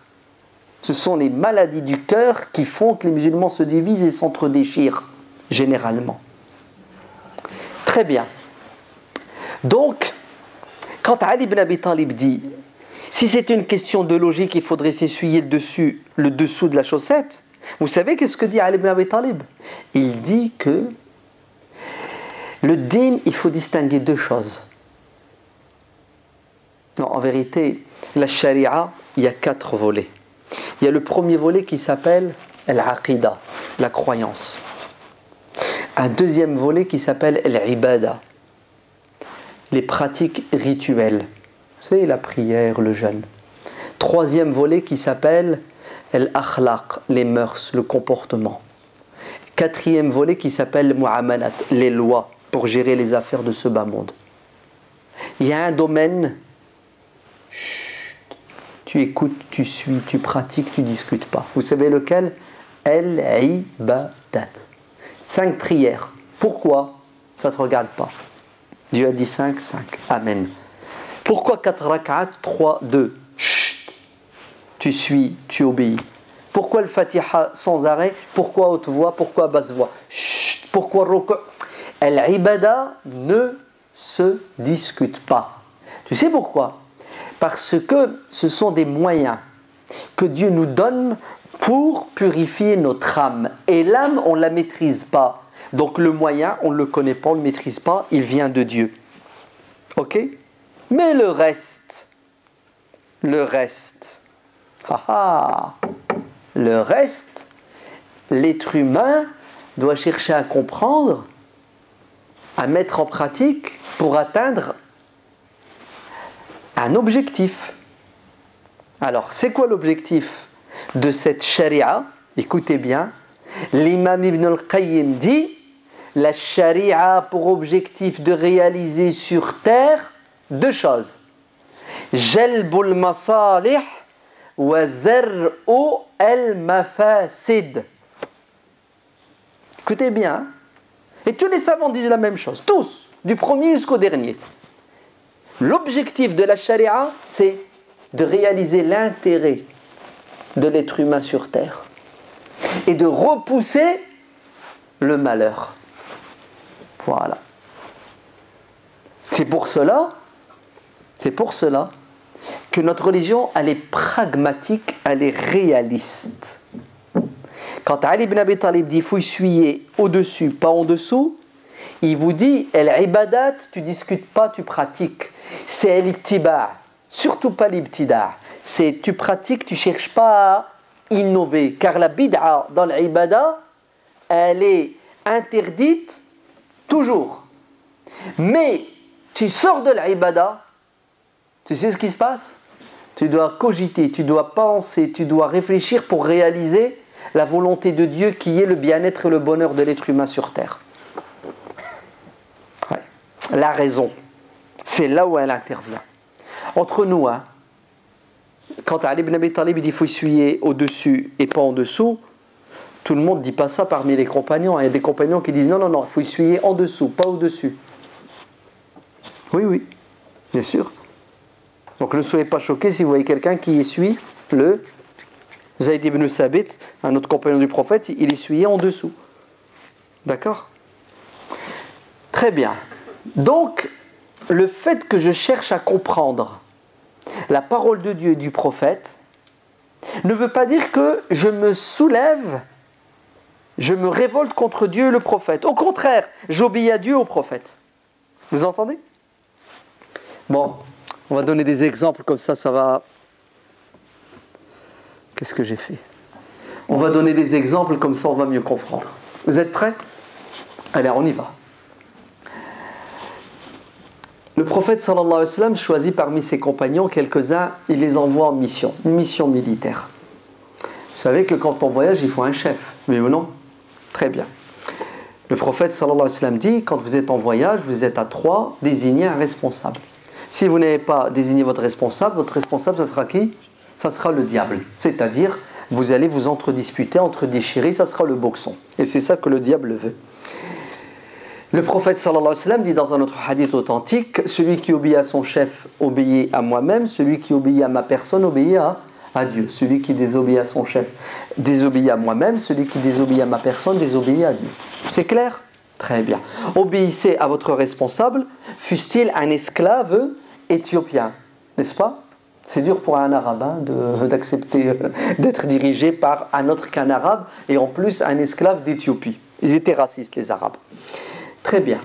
[SPEAKER 1] Ce sont les maladies du cœur qui font que les musulmans se divisent et s'entre-déchirent, généralement. Très bien. Donc, quand Ali ibn Abi Talib dit « Si c'est une question de logique, il faudrait s'essuyer le dessous de la chaussette », vous savez qu'est-ce que dit Ali ibn Abi Talib? Il dit que le din, il faut distinguer deux choses. Non, en vérité, la sharia, il y a 4 volets. Il y a le premier volet qui s'appelle al-aqida, la croyance. Un deuxième volet qui s'appelle al-ibada, les pratiques rituelles. Vous savez, la prière, le jeûne. Troisième volet qui s'appelle al-akhlaq, les mœurs, le comportement. Quatrième volet qui s'appelle mu'amalat, les lois pour gérer les affaires de ce bas monde. Il y a un domaine, tu écoutes, tu suis, tu pratiques, tu discutes pas. Vous savez lequel? Al-ibadat. 5 prières. Pourquoi? Ça ne te regarde pas. Dieu a dit 5, 5. Amen. Pourquoi 4 rak'at, 3, 2? Chut. Tu suis, tu obéis. Pourquoi le Fatiha sans arrêt? Pourquoi haute voix? Pourquoi basse voix? Chut. Pourquoi ruku'? Al-ibada ne se discute pas. Tu sais pourquoi? Parce que ce sont des moyens que Dieu nous donne pour purifier notre âme. Et l'âme, on ne la maîtrise pas. Donc le moyen, on ne le connaît pas, on ne le maîtrise pas, il vient de Dieu. Ok? Mais le reste, le reste, l'être humain doit chercher à comprendre, à mettre en pratique pour atteindre un objectif. Alors, c'est quoi l'objectif de cette charia? Écoutez bien, l'imam Ibn al-Qayyim dit la charia a pour objectif de réaliser sur terre 2 choses. Jalbul masalih wa dhar'u al-mafasid. Écoutez bien, et tous les savants disent la même chose, tous, du premier jusqu'au dernier. L'objectif de la charia, c'est de réaliser l'intérêt de l'être humain sur terre et de repousser le malheur. Voilà. C'est pour cela que notre religion, elle est pragmatique, elle est réaliste. Quand Ali ibn Abi Talib dit « il faut essuyer au-dessus, pas en dessous », il vous dit « al-ibadat, tu discutes pas, tu pratiques ». C'est l'ittiba', surtout pas l'ibtida'. C'est tu pratiques, tu cherches pas à innover. Car la bid'a dans l'ibada, elle est interdite toujours. Mais tu sors de l'ibada, tu sais ce qui se passe? Tu dois cogiter, tu dois penser, tu dois réfléchir pour réaliser la volonté de Dieu qui est le bien-être et le bonheur de l'être humain sur terre. Ouais. La raison, c'est là où elle intervient. Entre nous, hein, quand Ali ibn Abi Talib dit qu'il faut essuyer au-dessus et pas en dessous, tout le monde ne dit pas ça parmi les compagnons. Il y a des compagnons qui disent non, non, non, il faut essuyer en dessous, pas au-dessus. Oui, oui, bien sûr. Donc ne soyez pas choqués si vous voyez quelqu'un qui essuie le Zayd ibn Thabit, un autre compagnon du prophète, il essuyait en dessous. D'accord ? Très bien. Donc, le fait que je cherche à comprendre la parole de Dieu et du prophète ne veut pas dire que je me soulève, je me révolte contre Dieu et le prophète. Au contraire, j'obéis à Dieu et au prophète. Vous entendez ? Bon, on va donner des exemples comme ça va... Qu'est-ce que j'ai fait ? On va donner des exemples comme ça on va mieux comprendre. Vous êtes prêts ? Allez, on y va. Le prophète sallallahu alayhi wa sallam choisit parmi ses compagnons quelques-uns, il les envoie en mission, une mission militaire. Vous savez que quand on voyage, il faut un chef, oui ou non ? Très bien. Le prophète sallallahu alayhi wa sallam dit, quand vous êtes en voyage, vous êtes à 3, désignez un responsable. Si vous n'avez pas désigné votre responsable, ça sera qui ? Ça sera le diable. C'est-à-dire, vous allez vous entre-disputer, entre-déchirer, ça sera le boxon. Et c'est ça que le diable veut. Le prophète sallallahu alayhi wa sallam dit dans un autre hadith authentique, celui qui obéit à son chef obéit à moi-même, celui qui obéit à ma personne obéit à Dieu. Celui qui désobéit à son chef désobéit à moi-même, celui qui désobéit à ma personne désobéit à Dieu. C'est clair ? Très bien. Obéissez à votre responsable, fût-il un esclave éthiopien, n'est-ce pas ? C'est dur pour un arabe d'accepter d'être dirigé par un autre qu'un arabe et en plus un esclave d'Éthiopie. Ils étaient racistes les arabes. Très bien.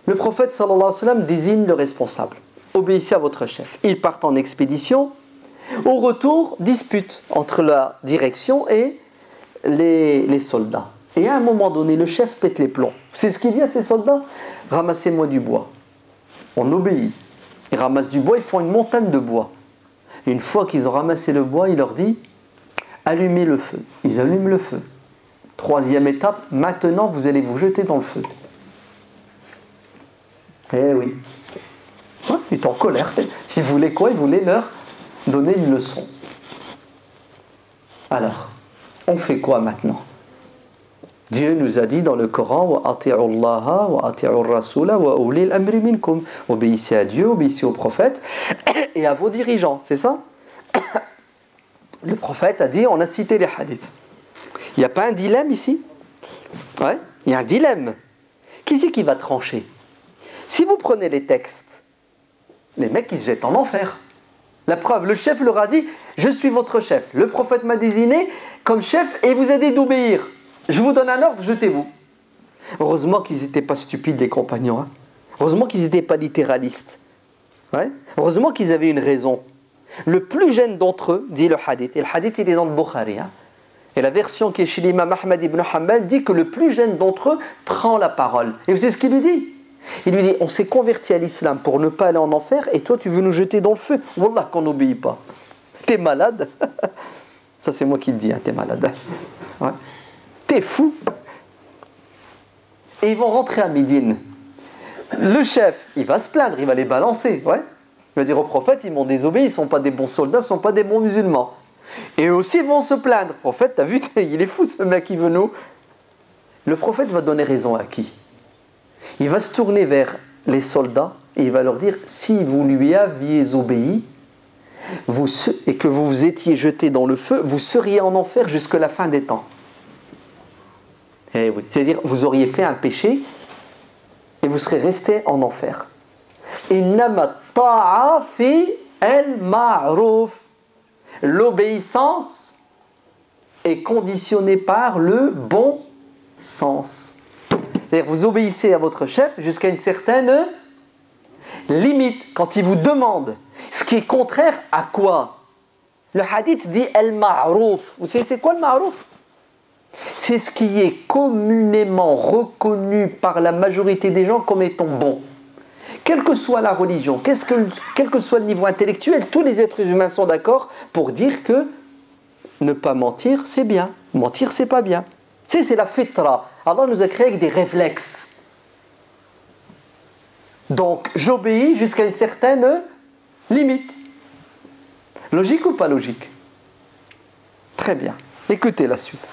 [SPEAKER 1] Le prophète sallallahu alayhi wa sallam désigne le responsable. Obéissez à votre chef. Ils partent en expédition. Au retour, dispute entre la direction et les soldats. Et à un moment donné, le chef pète les plombs. C'est ce qu'il dit à ses soldats ? Ramassez-moi du bois. On obéit. Ils ramassent du bois, ils font une montagne de bois. Une fois qu'ils ont ramassé le bois, il leur dit « Allumez le feu ». Ils allument le feu. Troisième étape, maintenant vous allez vous jeter dans le feu. Eh oui. Ouais, il est en colère. Il voulait quoi ? Il voulait leur donner une leçon. Alors, on fait quoi maintenant ? Dieu nous a dit dans le Coran wa ati'u Allaha wa ati'u Rasula wa ulil amri minkum. Obéissez à Dieu, obéissez au prophète et à vos dirigeants, c'est ça ? Le prophète a dit, on a cité les hadiths. Il n'y a pas un dilemme ici ? Ouais, il y a un dilemme. Qui c'est qui va trancher ? Si vous prenez les textes, les mecs ils se jettent en enfer. La preuve, le chef leur a dit, je suis votre chef. Le prophète m'a désigné comme chef et vous a dit d'obéir. Je vous donne un ordre, jetez-vous. Heureusement qu'ils n'étaient pas stupides, les compagnons. Hein. Heureusement qu'ils n'étaient pas littéralistes. Ouais. Heureusement qu'ils avaient une raison. Le plus jeune d'entre eux, dit le hadith, et le hadith il est dans le Bukhari, hein. Et la version qui est chez l'imam Ahmad ibn Hanbal dit que le plus jeune d'entre eux prend la parole. Et vous savez ce qu'il lui dit ? Il lui dit, on s'est converti à l'islam pour ne pas aller en enfer, et toi tu veux nous jeter dans le feu. Wallah qu'on n'obéit pas. T'es malade. Ça c'est moi qui le dis, hein, t'es malade. Ouais. T'es fou. Et ils vont rentrer à Médine. Le chef, il va se plaindre, il va les balancer. Ouais. Il va dire au prophète, ils m'ont désobéi, ils ne sont pas des bons soldats, ils ne sont pas des bons musulmans. Et eux aussi ils vont se plaindre. Prophète, t'as vu, il est fou ce mec, il veut nous. Le prophète va donner raison à qui ? Il va se tourner vers les soldats et il va leur dire, si vous lui aviez obéi et que vous vous étiez jeté dans le feu, vous seriez en enfer jusqu'à la fin des temps. Eh oui, c'est-à-dire vous auriez fait un péché et vous serez resté en enfer. Innama ta'a fi al-ma'ruf. L'obéissance est conditionnée par le bon sens. C'est-à-dire vous obéissez à votre chef jusqu'à une certaine limite. Quand il vous demande ce qui est contraire à quoi ? Le hadith dit al-ma'ruf. Vous savez c'est quoi le ma'ruf ? C'est ce qui est communément reconnu par la majorité des gens comme étant bon. Quelle que soit la religion, quel que soit le niveau intellectuel, tous les êtres humains sont d'accord pour dire que ne pas mentir, c'est bien. Mentir, c'est pas bien. Tu sais, c'est la fitra. Allah nous a créé avec des réflexes. Donc, j'obéis jusqu'à une certaine limite. Logique ou pas logique? Très bien. Écoutez la suite.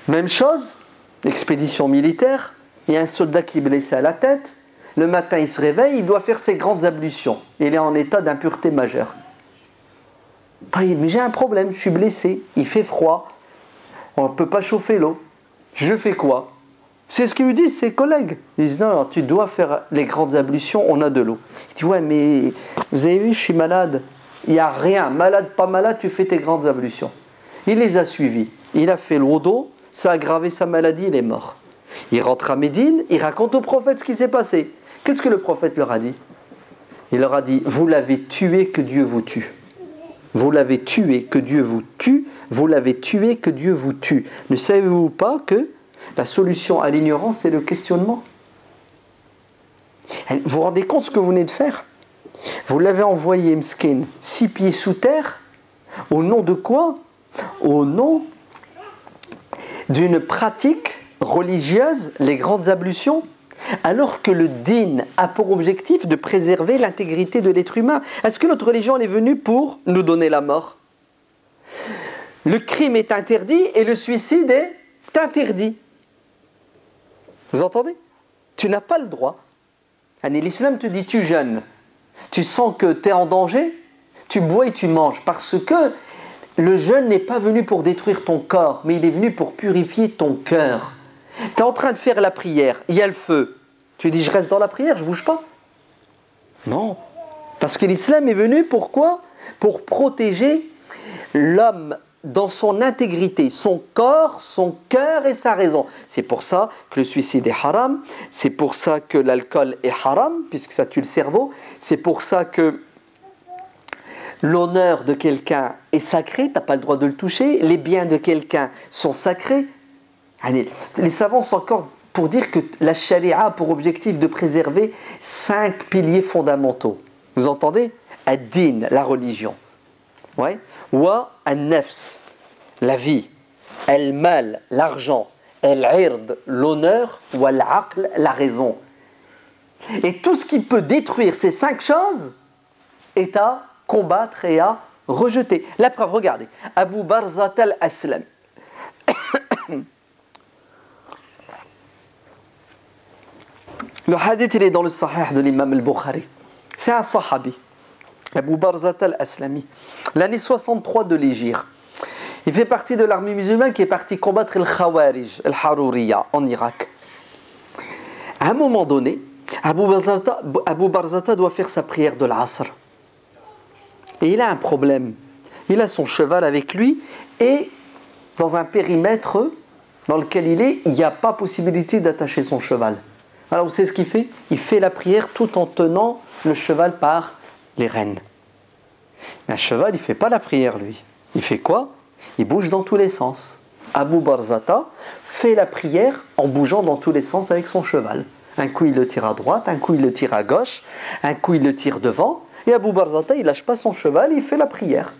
[SPEAKER 1] Même chose, expédition militaire, il y a un soldat qui est blessé à la tête, le matin il se réveille, il doit faire ses grandes ablutions. Il est en état d'impureté majeure. Mais j'ai un problème, je suis blessé, il fait froid, on ne peut pas chauffer l'eau. Je fais quoi? C'est ce qu'ils lui disent ses collègues. Ils disent non, tu dois faire les grandes ablutions, on a de l'eau. Il dit ouais, mais vous avez vu, je suis malade. Il n'y a rien, malade, pas malade, tu fais tes grandes ablutions. Il les a suivis. Il a fait le wudu, ça a aggravé sa maladie, il est mort. Il rentre à Médine, il raconte au prophète ce qui s'est passé. Qu'est-ce que le prophète leur a dit? Il leur a dit, vous l'avez tué, que Dieu vous tue. Vous l'avez tué, que Dieu vous tue. Vous l'avez tué, que Dieu vous tue. Ne savez-vous pas que la solution à l'ignorance, c'est le questionnement? Vous vous rendez compte ce que vous venez de faire? Vous l'avez envoyé, Mskin, 6 pieds sous terre. Au nom de quoi? Au nom d'une pratique religieuse, les grandes ablutions, alors que le din a pour objectif de préserver l'intégrité de l'être humain. Est-ce que notre religion est venue pour nous donner la mort? Le crime est interdit et le suicide est interdit. Vous entendez? Tu n'as pas le droit. L'islam te dit tu jeûnes. Tu sens que tu es en danger, tu bois et tu manges. Parce que le jeûne n'est pas venu pour détruire ton corps, mais il est venu pour purifier ton cœur. Tu es en train de faire la prière, il y a le feu. Tu dis je reste dans la prière, je ne bouge pas. Non. Parce que l'islam est venu pourquoi? Pour protéger l'homme dans son intégrité, son corps, son cœur et sa raison. C'est pour ça que le suicide est haram, c'est pour ça que l'alcool est haram, puisque ça tue le cerveau, c'est pour ça que l'honneur de quelqu'un est sacré, tu n'as pas le droit de le toucher, les biens de quelqu'un sont sacrés. Les savants s'accordent pour dire que la charia a pour objectif de préserver 5 piliers fondamentaux. Vous entendez? Ad-din, la religion. Ouais. Wa an-nafs, la vie. Al-mal, l'argent. Al-ird, l'honneur. Wa al-aql, la raison. Et tout ce qui peut détruire ces 5 choses est à combattre et à rejeter. La preuve, regardez. Abu Barzat al-Aslam. Le hadith, il est dans le sahih de l'imam al-Bukhari. C'est un sahabi. Abu Barzat al-Aslami, l'année 63 de l'Hégire. Il fait partie de l'armée musulmane qui est partie combattre le Khawarij, le Haruriya, en Irak. À un moment donné, Abu Barzata doit faire sa prière de l'Asr. Et il a un problème. Il a son cheval avec lui et dans un périmètre dans lequel il n'y a pas possibilité d'attacher son cheval. Alors vous savez ce qu'il fait? Il fait la prière tout en tenant le cheval par les rênes. Un cheval, il ne fait pas la prière, lui. Il fait quoi? Il bouge dans tous les sens. Abu Barzata fait la prière en bougeant dans tous les sens avec son cheval. Un coup, il le tire à droite, un coup, il le tire à gauche, un coup, il le tire devant. Et Abu Barzata, il ne lâche pas son cheval, il fait la prière.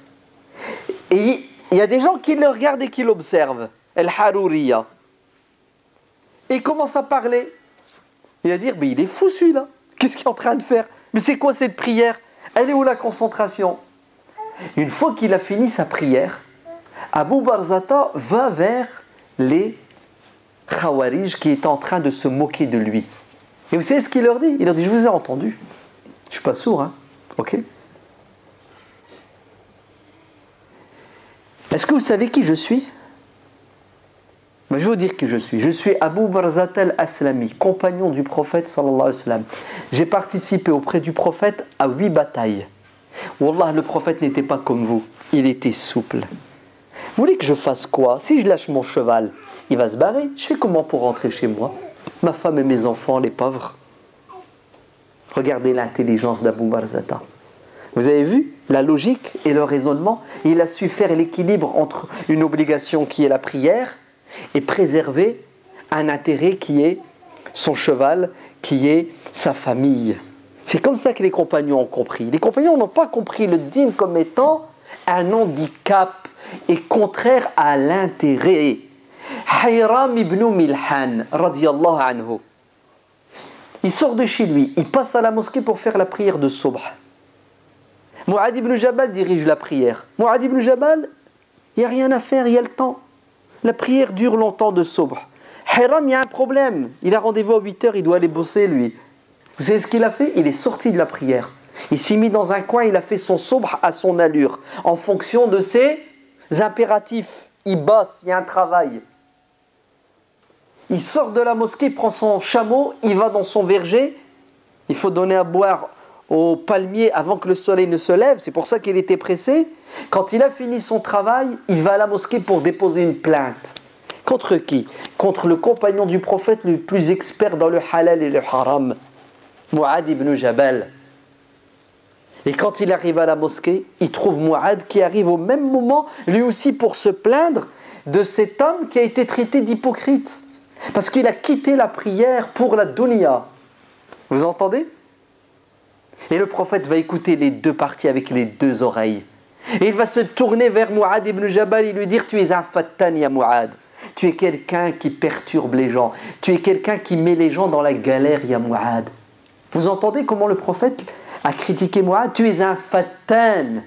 [SPEAKER 1] Et il y a des gens qui le regardent et qui l'observent. El-Haruriya. Et il commence à parler. Il va dire, mais il est fou celui-là. Qu'est-ce qu'il est en train de faire? Mais c'est quoi cette prière? Elle est où la concentration? Une fois qu'il a fini sa prière, Abu Barzata va vers les Khawarij qui étaient en train de se moquer de lui. Et vous savez ce qu'il leur dit? Il leur dit, je vous ai entendu. Je ne suis pas sourd, hein? Ok? Est-ce que vous savez qui je suis? Je vais vous dire qui je suis. Je suis Abu Barzat al-Aslami, compagnon du prophète sallallahu alayhi wa sallam. J'ai participé auprès du prophète à 8 batailles. Wallah, le prophète n'était pas comme vous. Il était souple. Vous voulez que je fasse quoi? Si je lâche mon cheval, il va se barrer. Je fais comment pour rentrer chez moi? Ma femme et mes enfants, les pauvres. Regardez l'intelligence d'Abu Barzata. Vous avez vu la logique et le raisonnement? Il a su faire l'équilibre entre une obligation qui est la prière et préserver un intérêt qui est son cheval, qui est sa famille. C'est comme ça que les compagnons ont compris. Les compagnons n'ont pas compris le dîn comme étant un handicap et contraire à l'intérêt. Hayram ibn Milhan, radiyallahu anhu, il sort de chez lui, il passe à la mosquée pour faire la prière de Subh. Mu'adh ibn Jabal dirige la prière. Mu'adh ibn Jabal, il n'y a rien à faire, il y a le temps. La prière dure longtemps de Subh. Hayram, il y a un problème. Il a rendez-vous à 8h, il doit aller bosser lui. Vous savez ce qu'il a fait? Il est sorti de la prière. Il s'est mis dans un coin, il a fait son Subh à son allure, en fonction de ses impératifs. Il bosse, il y a un travail. Il sort de la mosquée, il prend son chameau, il va dans son verger. Il faut donner à boire au palmier avant que le soleil ne se lève. C'est pour ça qu'il était pressé. Quand il a fini son travail, il va à la mosquée pour déposer une plainte. Contre qui? Contre le compagnon du prophète le plus expert dans le halal et le haram, Mu'adh ibn Jabal. Et quand il arrive à la mosquée, il trouve Mu'adh qui arrive au même moment, lui aussi pour se plaindre de cet homme qui a été traité d'hypocrite. Parce qu'il a quitté la prière pour la dunya. Vous entendez? Et le prophète va écouter les deux parties avec les deux oreilles. Et il va se tourner vers Mu'adh ibn Jabal et lui dire: tu es un fattan, ya Mu'adh. Tu es quelqu'un qui perturbe les gens. Tu es quelqu'un qui met les gens dans la galère, ya Mu'adh. Vous entendez comment le prophète a critiqué Mu'adh? Tu es un fattan.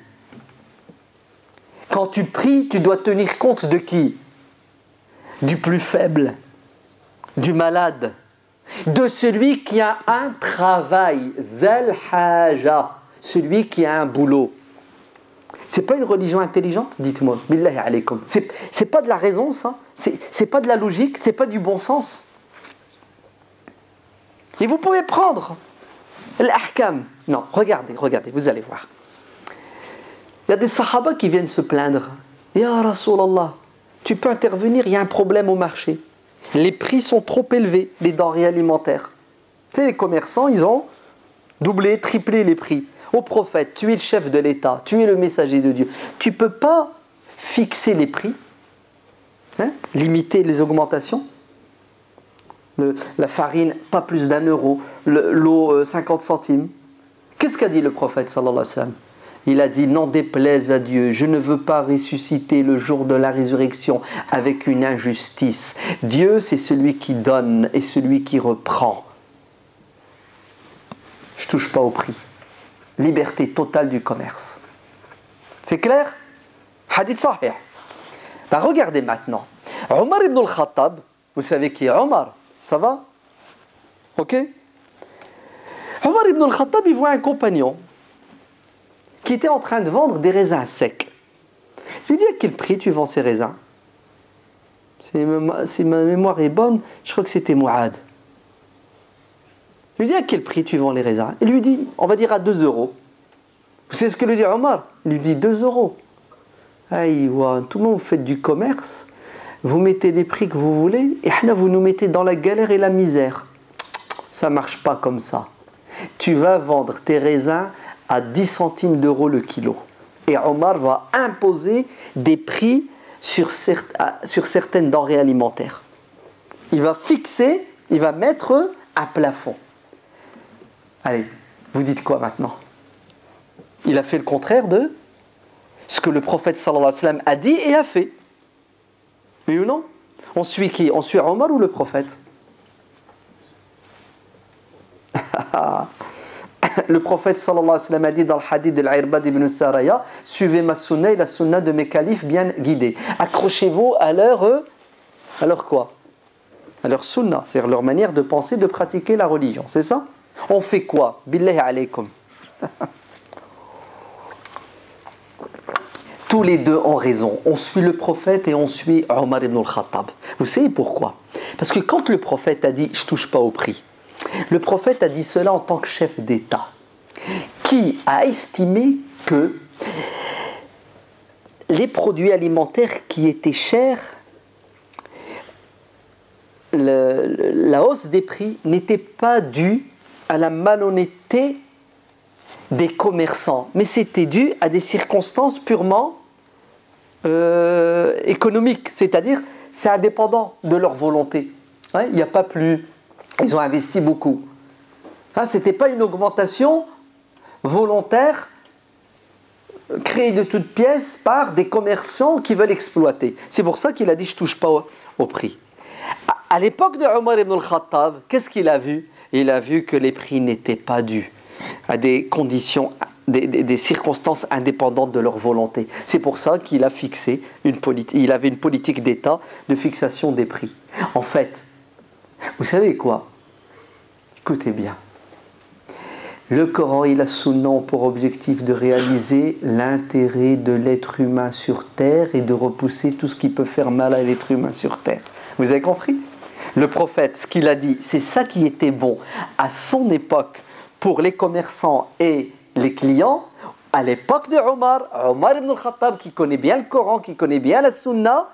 [SPEAKER 1] Quand tu pries, tu dois tenir compte de qui? Du plus faible, du malade, de celui qui a un travail, zal haja, celui qui a un boulot. C'est pas une religion intelligente, dites-moi, billahi alaykum. C'est pas de la raison, ça. C'est pas de la logique, c'est pas du bon sens. Et vous pouvez prendre l'ahkam. Non, regardez, vous allez voir. Il y a des sahaba qui viennent se plaindre. Ya Rasulallah, tu peux intervenir, il y a un problème au marché. Les prix sont trop élevés, les denrées alimentaires. Tu sais, les commerçants, ils ont doublé, triplé les prix. Ô prophète, tu es le chef de l'État, tu es le messager de Dieu. Tu ne peux pas fixer les prix, limiter les augmentations. La farine, pas plus d'1 €, l'eau, 50 centimes. Qu'est-ce qu'a dit le prophète sallallahu alayhi wa sallam? Il a dit: n'en déplaise à Dieu, je ne veux pas ressusciter le jour de la résurrection avec une injustice. Dieu, c'est celui qui donne et celui qui reprend. Je ne touche pas au prix. Liberté totale du commerce. C'est clair? Hadith sahih. Ben regardez maintenant. Omar ibn al-Khattab, vous savez qui est Omar? Ça va? Ok? Omar ibn al-Khattab, il voit un compagnon qui était en train de vendre des raisins secs. Je lui dis: à quel prix tu vends ces raisins? Si ma mémoire est bonne, je crois que c'était Mu'adh. Je lui dis: à quel prix tu vends les raisins? Il lui dit: on va dire à 2 €. Vous savez ce que lui dit Omar? Il lui dit: 2 €. Aïwa, tout le monde, vous faites du commerce, vous mettez les prix que vous voulez, et vous nous mettez dans la galère et la misère. Ça ne marche pas comme ça. Tu vas vendre tes raisins à 10 centimes d'euros le kilo. Et Omar va imposer des prix sur certaines denrées alimentaires. Il va fixer, il va mettre un plafond. Allez, vous dites quoi maintenant? Il a fait le contraire de ce que le prophète sallallahu alayhi wa sallam a dit et a fait. Oui ou non? On suit qui? On suit Omar ou le prophète? Le prophète sallallahu alayhi wa sallam a dit dans le hadith de l'Irbad ibn Saraya: suivez ma sunna et la sunna de mes califes bien guidés. Accrochez-vous à leur quoi? À leur sunna, c'est-à-dire leur manière de penser, de pratiquer la religion. C'est ça? On fait quoi? Billahi alaykum. Tous les deux ont raison. On suit le prophète et on suit Omar ibn al-Khattab. Vous savez pourquoi? Parce que quand le prophète a dit: je ne touche pas au prix, le prophète a dit cela en tant que chef d'État, qui a estimé que les produits alimentaires qui étaient chers, la hausse des prix n'était pas due à la malhonnêteté des commerçants, mais c'était dû à des circonstances purement économiques, c'est-à-dire c'est indépendant de leur volonté. Il n'y a pas plus Ils ont investi beaucoup. Hein, ce n'était pas une augmentation volontaire créée de toutes pièces par des commerçants qui veulent exploiter. C'est pour ça qu'il a dit « je ne touche pas au prix ». À l'époque de Omar ibn al-Khattab, qu'est-ce qu'il a vu? Il a vu que les prix n'étaient pas dus à des conditions, des circonstances indépendantes de leur volonté. C'est pour ça qu'il a fixé il avait une politique d'État de fixation des prix. En fait, vous savez quoi? Écoutez bien. Le Coran et la Sunna ont pour objectif de réaliser l'intérêt de l'être humain sur terre et de repousser tout ce qui peut faire mal à l'être humain sur terre. Vous avez compris? Le prophète, ce qu'il a dit, c'est ça qui était bon à son époque pour les commerçants et les clients. À l'époque de Omar ibn al-Khattab, qui connaît bien le Coran, qui connaît bien la Sunna,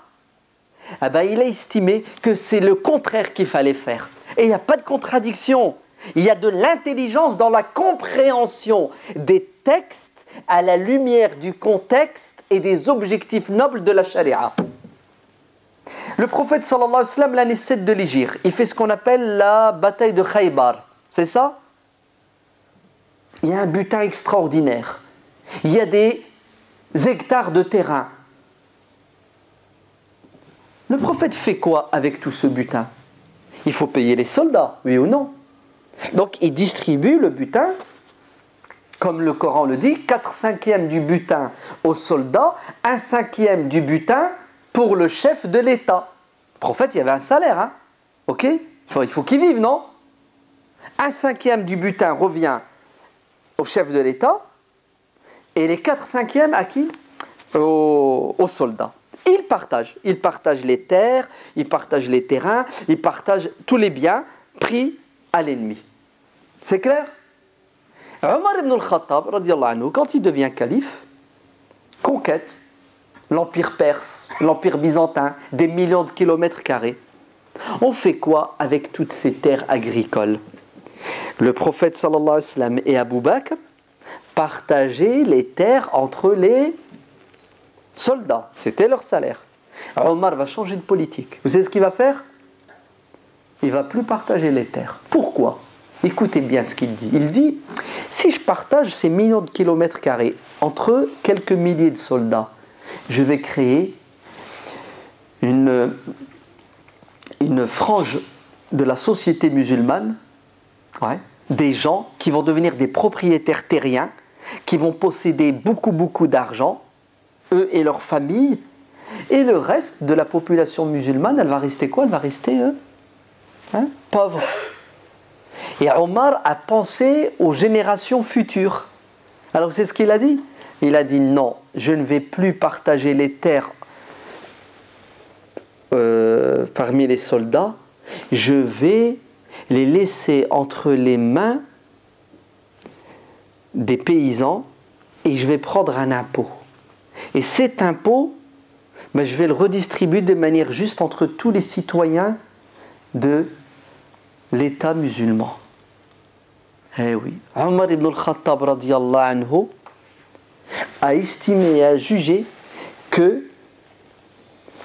[SPEAKER 1] il a estimé que c'est le contraire qu'il fallait faire. Et il n'y a pas de contradiction. Il y a de l'intelligence dans la compréhension des textes à la lumière du contexte et des objectifs nobles de la charia. Le prophète sallallahu alayhi wa sallam, l'année 7 de l'Hégire, il fait ce qu'on appelle la bataille de Khaybar. C'est ça? Il y a un butin extraordinaire. Il y a des hectares de terrain. Le prophète fait quoi avec tout ce butin? Il faut payer les soldats, oui ou non? Donc il distribue le butin, comme le Coran le dit, 4/5 du butin aux soldats, 1/5 du butin pour le chef de l'État. Le prophète, il y avait un salaire, hein? Ok? Il faut qu'il vive, non? 1/5 du butin revient au chef de l'État et les 4/5 à qui? Aux soldats. Ils partagent les terres, ils partagent les terrains, ils partagent tous les biens pris à l'ennemi. C'est clair? Omar ibn al-Khattab, radiallahu anhu, quand il devient calife, conquête l'empire perse, l'empire byzantin, des millions de kilomètres carrés. On fait quoi avec toutes ces terres agricoles? Le prophète sallallahu alayhi wa sallam et Abu Bakr partageaient les terres entre les soldats. C'était leur salaire. Omar va changer de politique. Vous savez ce qu'il va faire? Il ne va plus partager les terres. Pourquoi? Écoutez bien ce qu'il dit. Il dit, si je partage ces millions de kilomètres carrés entre quelques milliers de soldats, je vais créer une frange de la société musulmane, des gens qui vont devenir des propriétaires terriens, qui vont posséder beaucoup d'argent, eux et leurs familles, et le reste de la population musulmane, elle va rester quoi? Elle va rester pauvre. Et Omar a pensé aux générations futures. Alors c'est ce qu'il a dit. Il a dit non, je ne vais plus partager les terres parmi les soldats, je vais les laisser entre les mains des paysans et je vais prendre un impôt. Et cet impôt, je vais le redistribuer de manière juste entre tous les citoyens de l'État musulman. Eh oui, Omar ibn al-Khattab radiyallahu anhu a estimé et a jugé que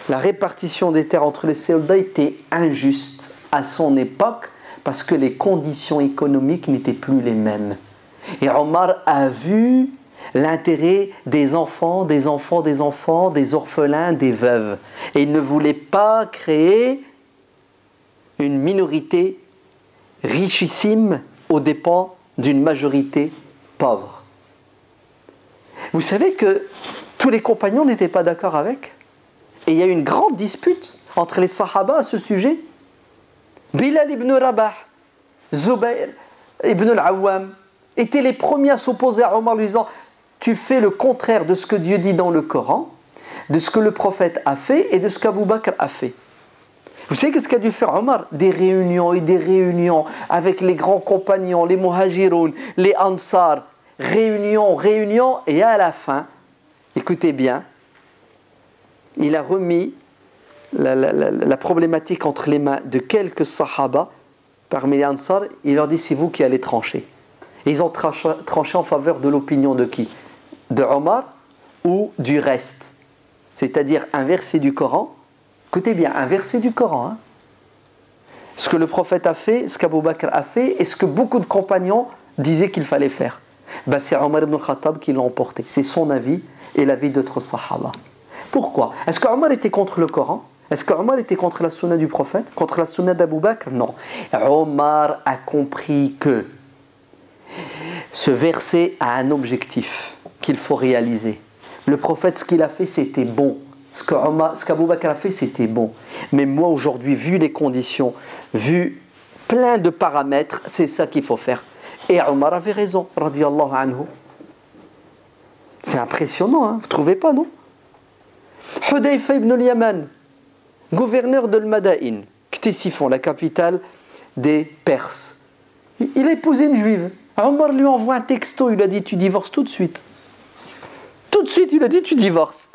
[SPEAKER 1] la répartition des terres entre les soldats était injuste à son époque parce que les conditions économiques n'étaient plus les mêmes. Et Omar a vu l'intérêt des enfants, des orphelins, des veuves. Et il ne voulait pas créer une minorité richissime aux dépens d'une majorité pauvre. Vous savez que tous les compagnons n'étaient pas d'accord avec. Et il y a eu une grande dispute entre les Sahaba à ce sujet. Bilal ibn Rabah, Zubayr ibn al-Awwam étaient les premiers à s'opposer à Omar, lui disant « Tu fais le contraire de ce que Dieu dit dans le Coran, de ce que le prophète a fait et de ce qu'Abu Bakr a fait. » Vous savez ce qu'a dû faire Omar? Des réunions et des réunions avec les grands compagnons, les muhajiroun, les ansar, réunions, et à la fin, écoutez bien, il a remis la problématique entre les mains de quelques sahaba parmi les ansar, il leur dit c'est vous qui allez trancher. Et ils ont tranché en faveur de l'opinion de qui? De Omar ou du reste? C'est-à-dire un verset du Coran. Écoutez bien, un verset du Coran. ce que le prophète a fait, ce qu'Abu Bakr a fait, et ce que beaucoup de compagnons disaient qu'il fallait faire. Ben, c'est Omar ibn al-Khattab qui l'a emporté. C'est son avis et l'avis d'autres sahaba. Pourquoi? Est-ce qu'Omar était contre le Coran? Est-ce qu'Omar était contre la sunna du prophète? Contre la sunna d'Abu Bakr? Non. Omar a compris que ce verset a un objectif qu'il faut réaliser. Le prophète, ce qu'il a fait, c'était bon. Ce qu'Abu Bakr a fait, c'était bon. Mais moi, aujourd'hui, vu les conditions, vu plein de paramètres, c'est ça qu'il faut faire. Et Omar avait raison, radiyallahu anhu. C'est impressionnant, hein? Vous ne trouvez pas, non? Hudayfa ibn al-Yaman, gouverneur de l'Madaïn, Ctesiphon, la capitale des Perses. Il a épousé une juive. Omar lui envoie un texto, il a dit tu divorces tout de suite. Tout de suite, il a dit tu divorces.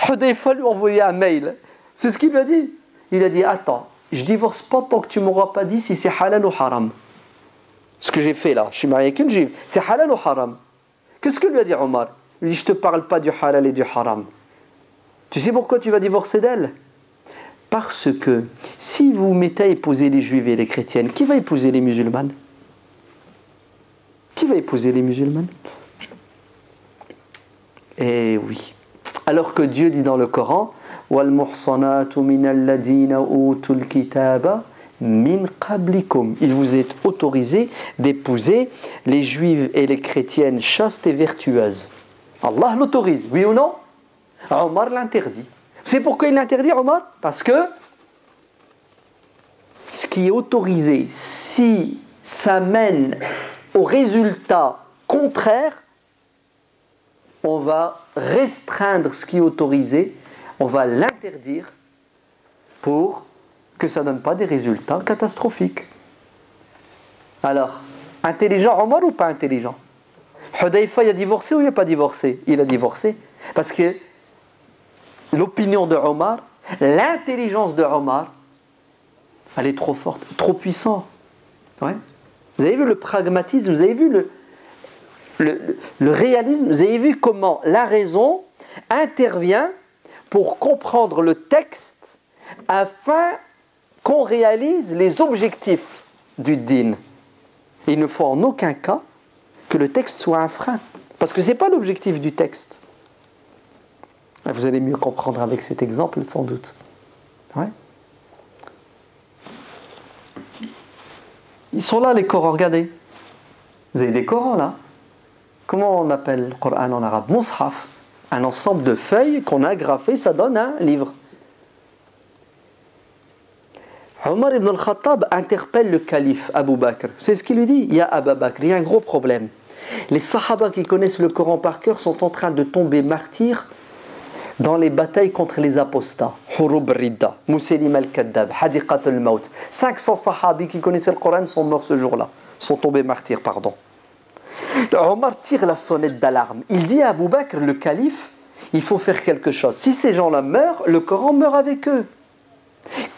[SPEAKER 1] Hudayfa lui a envoyé un mail. C'est ce qu'il lui a dit. Il a dit attends, je divorce pas tant que tu m'auras pas dit si c'est halal ou haram. Ce que j'ai fait là, je suis marié avec une juive, c'est halal ou haram. Qu'est-ce que lui a dit Omar? Il lui dit je te parle pas du halal et du haram. Tu sais pourquoi tu vas divorcer d'elle? Parce que si vous mettez à épouser les juives et les chrétiennes, qui va épouser les musulmanes? Qui va épouser les musulmanes? Eh oui. Alors que Dieu dit dans le Coran وَالْمُحْصَنَاتُ مِنَ الَّذِينَ أُوتُوا الْكِتَابَ مِنْ قَبْلِكُمْ. Il vous est autorisé d'épouser les juives et les chrétiennes chastes et vertueuses. Allah l'autorise, oui ou non? Omar l'interdit. C'est pourquoi il l'interdit, Omar? Parce que ce qui est autorisé, si ça mène au résultat contraire, on va restreindre ce qui est autorisé, on va l'interdire pour que ça ne donne pas des résultats catastrophiques. Alors, intelligent Omar ou pas intelligent? Hudayfa, il a divorcé ou il n'a pas divorcé? Il a divorcé. Parce que l'opinion de Omar, l'intelligence de Omar, elle est trop forte, trop puissante. Ouais. Vous avez vu le pragmatisme, vous avez vu le réalisme, vous avez vu comment la raison intervient pour comprendre le texte afin qu'on réalise les objectifs du din. Il ne faut en aucun cas que le texte soit un frein, parce que ce n'est pas l'objectif du texte. Vous allez mieux comprendre avec cet exemple, sans doute. Ouais. Ils sont là, les Corans, regardez. Vous avez des Corans, là. Comment on appelle le Coran en arabe? Mushaf. Un ensemble de feuilles qu'on a agrafées, ça donne un livre. Omar ibn al-Khattab interpelle le calife Abu Bakr. C'est ce qu'il lui dit. Il y a Abu Bakr, il y a un gros problème. Les sahaba qui connaissent le Coran par cœur sont en train de tomber martyrs dans les batailles contre les apostats. Hurub Ridda, Musaylim al-Kaddab, Hadiqat al-Maut. 500 sahabis qui connaissaient le Coran sont morts ce jour-là. Sont tombés martyrs, pardon. Omar tire la sonnette d'alarme. Il dit à Abu Bakr, le calife, il faut faire quelque chose. Si ces gens-là meurent, le Coran meurt avec eux.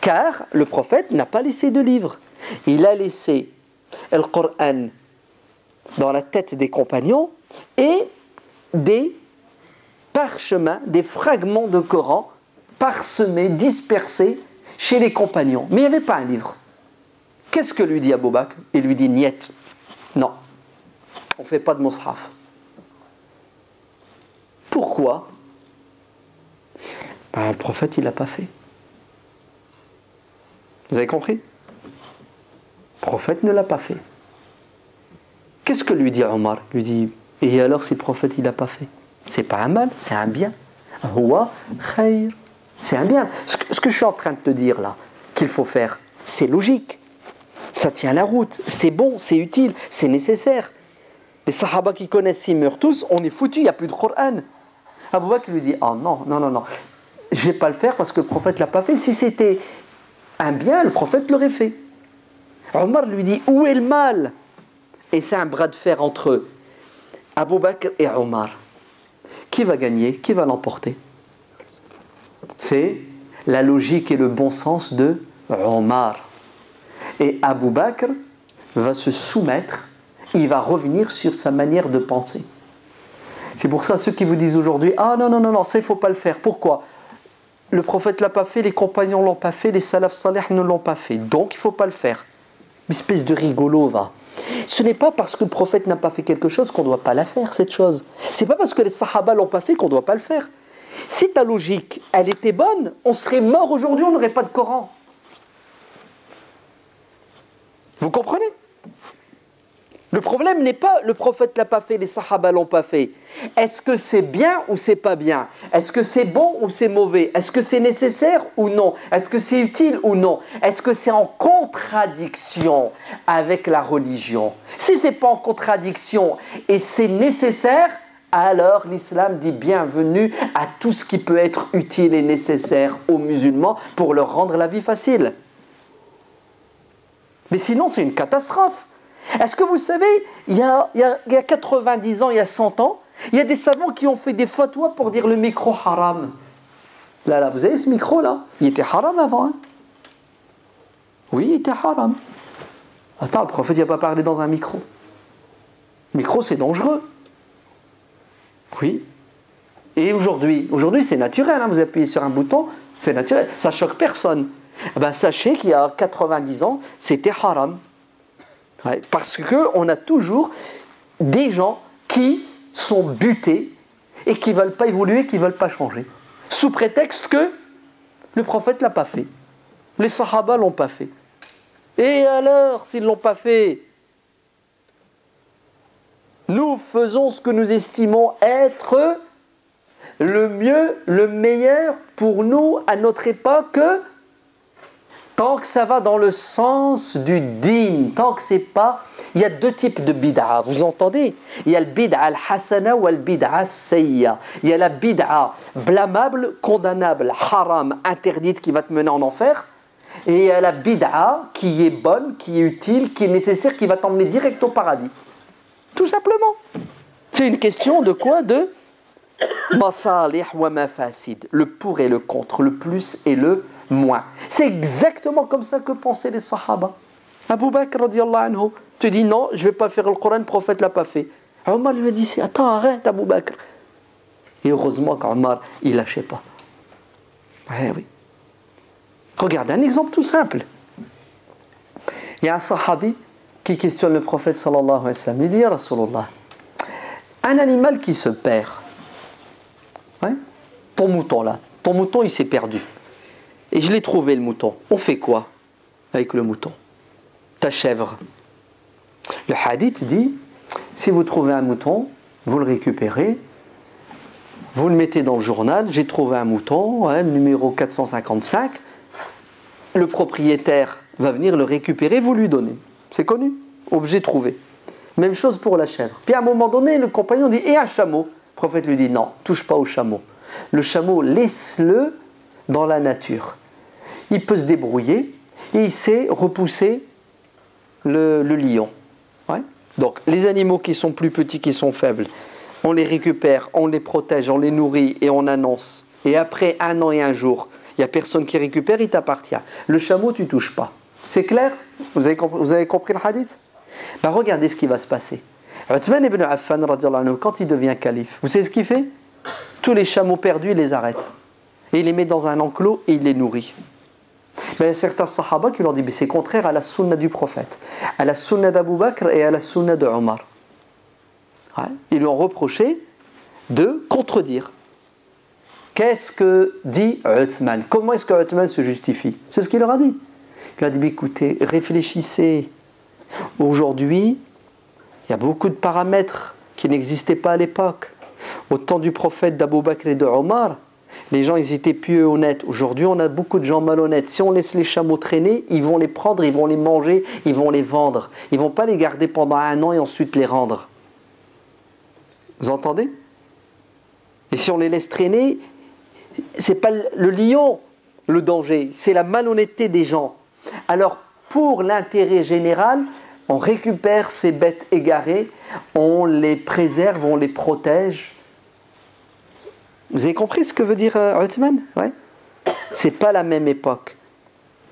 [SPEAKER 1] Car le prophète n'a pas laissé de livre. Il a laissé le Coran dans la tête des compagnons et des parchemins, des fragments de Coran parsemés, dispersés chez les compagnons. Mais il n'y avait pas un livre. Qu'est-ce que lui dit Abu Bakr? Il lui dit niet. Non, on ne fait pas de mushaf. Pourquoi? Le prophète, il ne l'a pas fait. Vous avez compris? Le prophète ne l'a pas fait. Qu'est-ce que lui dit Omar? Il lui dit, et alors si le prophète il l'a pas fait? C'est pas un mal, c'est un bien. Huwa khayr. C'est un bien. Ce que je suis en train de te dire là, qu'il faut faire, c'est logique. Ça tient la route, c'est bon, c'est utile, c'est nécessaire. Les sahaba qui connaissent, s'ils meurent tous, on est foutus, il n'y a plus de Coran. Abu Bakr lui dit, oh non, non, non, non, je ne vais pas le faire parce que le prophète ne l'a pas fait. Si c'était un bien, le prophète l'aurait fait. Omar lui dit, où est le mal? Et c'est un bras de fer entre Abu Bakr et Omar. Qui va gagner? Qui va l'emporter? C'est la logique et le bon sens de Omar. Et Abu Bakr va se soumettre, il va revenir sur sa manière de penser. C'est pour ça ceux qui vous disent aujourd'hui, ah non, non, non, non, ça il ne faut pas le faire. Pourquoi? le prophète ne l'a pas fait, les compagnons ne l'ont pas fait, les salaf salih ne l'ont pas fait. Donc il ne faut pas le faire. Une espèce de rigolo, va. Ce n'est pas parce que le prophète n'a pas fait quelque chose qu'on ne doit pas la faire, cette chose. Ce n'est pas parce que les sahaba ne l'ont pas fait qu'on ne doit pas le faire. Si ta logique, elle était bonne, on serait mort aujourd'hui, on n'aurait pas de Coran. Vous comprenez ? Le problème n'est pas le prophète l'a pas fait, les sahaba l'ont pas fait. Est-ce que c'est bien ou c'est pas bien ? Est-ce que c'est bon ou c'est mauvais ? Est-ce que c'est nécessaire ou non ? Est-ce que c'est utile ou non ? Est-ce que c'est en contradiction avec la religion ? Si c'est pas en contradiction et c'est nécessaire, alors l'islam dit bienvenue à tout ce qui peut être utile et nécessaire aux musulmans pour leur rendre la vie facile. Mais sinon c'est une catastrophe. Est-ce que vous savez, il y a 90 ans, il y a 100 ans, il y a des savants qui ont fait des fatwas pour dire le micro haram. Là, vous avez ce micro-là, il était haram avant. Hein? Oui, il était haram. Attends, le prophète n'a pas parlé dans un micro. Le micro, c'est dangereux. Oui. Et aujourd'hui c'est naturel. Hein? Vous appuyez sur un bouton, c'est naturel. Ça ne choque personne. Eh ben, sachez qu'il y a 90 ans, c'était haram. Ouais, parce qu'on a toujours des gens qui sont butés et qui ne veulent pas évoluer, qui ne veulent pas changer. Sous prétexte que le prophète ne l'a pas fait. Les sahaba ne l'ont pas fait. Et alors, s'ils ne l'ont pas fait, nous faisons ce que nous estimons être le mieux, le meilleur pour nous à notre époque. Tant que ça va dans le sens du din, tant que c'est pas... Il y a deux types de bid'a, vous entendez ? Il y a le bid'a al-hasana ou le bid'a al-sayya. Il y a la bid'a blâmable, condamnable, haram, interdite, qui va te mener en enfer. Et il y a la bid'a qui est bonne, qui est utile, qui est nécessaire, qui va t'emmener direct au paradis. Tout simplement. C'est une question de quoi ? De masalih wa mafasid. Le pour et le contre, le plus et le moins. C'est exactement comme ça que pensaient les sahaba. Abu Bakr radiallahu anhu te dit non, je ne vais pas faire le Coran, le prophète ne l'a pas fait. Omar lui a dit attends, arrête Abu Bakr. Et heureusement qu'Omar, il ne lâchait pas. Oui. Regardez un exemple tout simple. Il y a un sahabi qui questionne le prophète sallallahu alayhi wa sallam. Il dit, ya Rasulullah, un animal qui se perd, ouais, ton mouton il s'est perdu. Et je l'ai trouvé le mouton. On fait quoi avec le mouton ? Ta chèvre. Le hadith dit, si vous trouvez un mouton, vous le récupérez, vous le mettez dans le journal, j'ai trouvé un mouton, hein, numéro 455, le propriétaire va venir le récupérer, vous lui donnez. C'est connu, objet trouvé. Même chose pour la chèvre. Puis à un moment donné, le compagnon dit, et un chameau ? Le prophète lui dit, non, touche pas au chameau. Le chameau, laisse-le dans la nature. Il peut se débrouiller et il sait repousser le lion. Ouais. Donc les animaux qui sont plus petits, qui sont faibles, on les récupère, on les protège, on les nourrit et on annonce. Et après 1 an et 1 jour, il n'y a personne qui récupère, il t'appartient. Le chameau, tu ne touches pas. C'est clair ? Vous avez compris le hadith ? Ben, regardez ce qui va se passer. Uthman ibn Affan, quand il devient calife, vous savez ce qu'il fait ? Tous les chameaux perdus, il les arrête. Et il les met dans un enclos et il les nourrit. Mais il y a certains sahaba qui leur disent, mais c'est contraire à la sunna du prophète, à la sunna d'Abu Bakr et à la sunna de Omar. Ouais. Ils lui ont reproché de contredire. Qu'est-ce que dit Uthman ? Comment est-ce que Uthman se justifie ? C'est ce qu'il leur a dit. Il a dit, écoutez, réfléchissez. Aujourd'hui, il y a beaucoup de paramètres qui n'existaient pas à l'époque. Au temps du prophète d'Abu Bakr et de Omar, les gens ils étaient pieux et honnêtes. Aujourd'hui, on a beaucoup de gens malhonnêtes. Si on laisse les chameaux traîner, ils vont les prendre, ils vont les manger, ils vont les vendre. Ils ne vont pas les garder pendant 1 an et ensuite les rendre. Vous entendez ? Et si on les laisse traîner, c'est pas le lion le danger, c'est la malhonnêteté des gens. Alors, pour l'intérêt général, on récupère ces bêtes égarées, on les préserve, on les protège. Vous avez compris ce que veut dire Uthman ? Ouais. C'est pas la même époque.